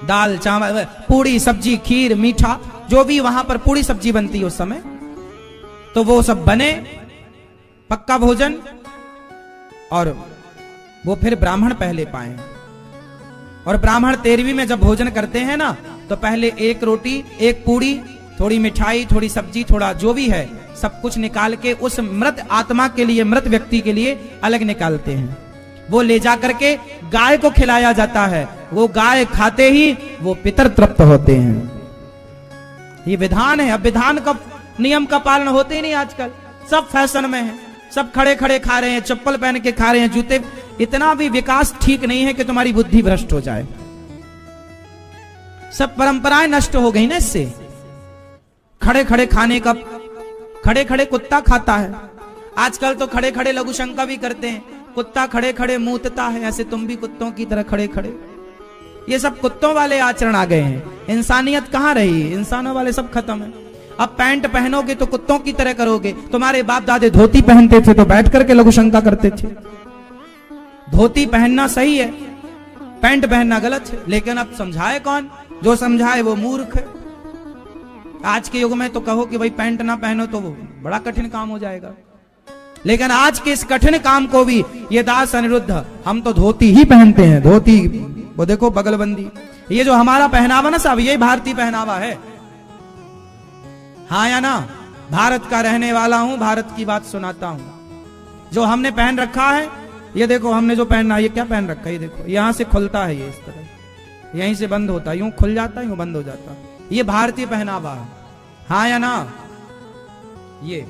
दाल चावल, पूड़ी सब्जी, खीर, मीठा, जो भी वहां पर पूड़ी सब्जी बनती है उस समय, तो वो सब बने, पक्का भोजन, और वो फिर ब्राह्मण पहले पाए। और ब्राह्मण 13वीं में जब भोजन करते हैं ना, तो पहले एक रोटी, एक पूड़ी, थोड़ी मिठाई, थोड़ी सब्जी, थोड़ा जो भी है सब कुछ निकाल के उस मृत आत्मा के लिए, मृत व्यक्ति के लिए अलग निकालते हैं। वो ले जा करके गाय को खिलाया जाता है। वो गाय खाते ही वो पितर तृप्त होते हैं। ये विधान है। अब विधान का, नियम का पालन होते ही नहीं आजकल। सब फैशन में है, सब खड़े खड़े खा रहे हैं, चप्पल पहन के खा रहे हैं, जूते। इतना भी विकास ठीक नहीं है कि तुम्हारी बुद्धि भ्रष्ट हो जाए। सब परंपराएं नष्ट हो गई ना इससे। खड़े खड़े खाने का, खड़े खड़े कुत्ता खाता है आजकल तो, खड़े खड़े लघु शंका भी करते हैं, कुत्ता खड़े खड़े मूतता है, ऐसे तुम भी कुत्तों की तरह खड़े खड़े। ये सब कुत्तों वाले आचरण आ गए हैं। इंसानियत कहां रही? इंसानों वाले सब खत्म है। अब पैंट पहनोगे तो कुत्तों की तरह करोगे। तुम्हारे बाप दादे धोती पहनते थे तो बैठ करके लघु शंका करते थे। धोती पहनना सही है, पैंट पहनना गलत है। लेकिन अब समझाए कौन? जो समझाए वो मूर्ख है। आज के युग में तो कहो कि भाई पैंट ना पहनो तो वो बड़ा कठिन काम हो जाएगा। लेकिन आज के इस कठिन काम को भी ये दास अनिरुद्ध, हम तो धोती ही पहनते हैं। धोती, वो देखो बगलबंदी, ये जो हमारा पहनावा ना साहब, ये भारतीय पहनावा है। हाँ या ना? भारत का रहने वाला हूं, भारत की बात सुनाता हूं। जो हमने पहन रखा है, ये देखो हमने जो पहना, ये क्या पहन रखा है? ये देखो, यहां से खुलता है, ये इस तरह यहीं से बंद होता है, यूं खुल जाता है, यूं बंद हो जाता है। ये भारतीय पहनावा है। हाँ या ना? ये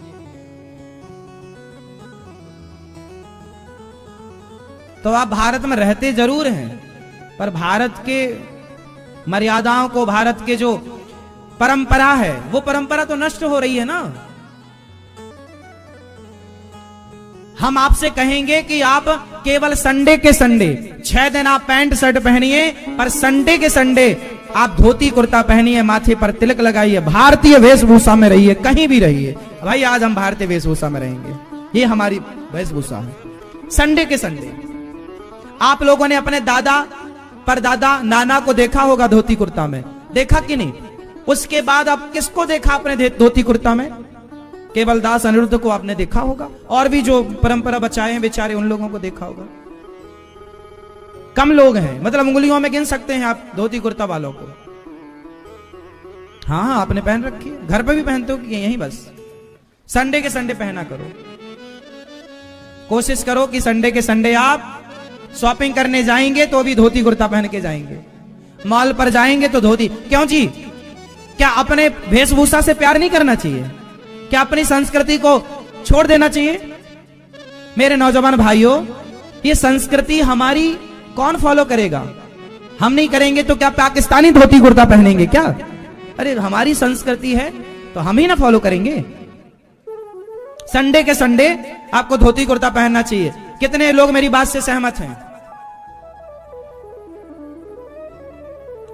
तो आप भारत में रहते जरूर हैं, पर भारत के मर्यादाओं को, भारत के जो परंपरा है, वो परंपरा तो नष्ट हो रही है ना। हम आपसे कहेंगे कि आप केवल संडे के संडे 6 दिन आप पैंट शर्ट पहनिए, पर संडे के संडे आप धोती कुर्ता पहनिए, माथे पर तिलक लगाइए, भारतीय वेशभूषा में रहिए, कहीं भी रहिए। भाई आज हम भारतीय वेशभूषा में रहेंगे, ये हमारी वेशभूषा है। संडे के संडे आप लोगों ने अपने दादा, परदादा, नाना को देखा होगा धोती कुर्ता में, देखा कि नहीं? उसके बाद अब किसको देखा अपने धोती कुर्ता में? केवल दास अनिरुद्ध को आपने देखा होगा, और भी जो परंपरा बचाए हैं बेचारे उन लोगों को देखा होगा। कम लोग हैं, मतलब उंगलियों में गिन सकते हैं आप धोती कुर्ता वालों को। हाँ हाँ, आपने पहन रखी है, घर पे भी पहनते हो कि यहीं बस? संडे के संडे पहना करो, कोशिश करो कि संडे के संडे आप शॉपिंग करने जाएंगे तो भी धोती कुर्ता पहन के जाएंगे, मॉल पर जाएंगे तो धोती। क्यों जी? क्या अपने वेशभूषा से प्यार नहीं करना चाहिए? क्या अपनी संस्कृति को छोड़ देना चाहिए? मेरे नौजवान भाइयों, ये संस्कृति हमारी कौन फॉलो करेगा? हम नहीं करेंगे तो क्या पाकिस्तानी धोती कुर्ता पहनेंगे क्या? अरे हमारी संस्कृति है तो हम ही ना फॉलो करेंगे। संडे के संडे आपको धोती कुर्ता पहनना चाहिए। कितने लोग मेरी बात से सहमत हैं?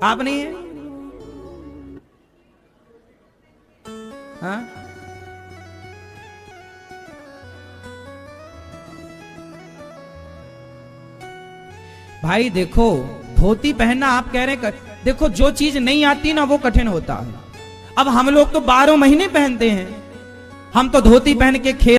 आप नहीं है? हाँ? भाई देखो, धोती पहनना आप कह रहे हैं, देखो जो चीज नहीं आती ना वो कठिन होता है। अब हम लोग तो 12 महीने पहनते हैं, हम तो धोती पहन के खेल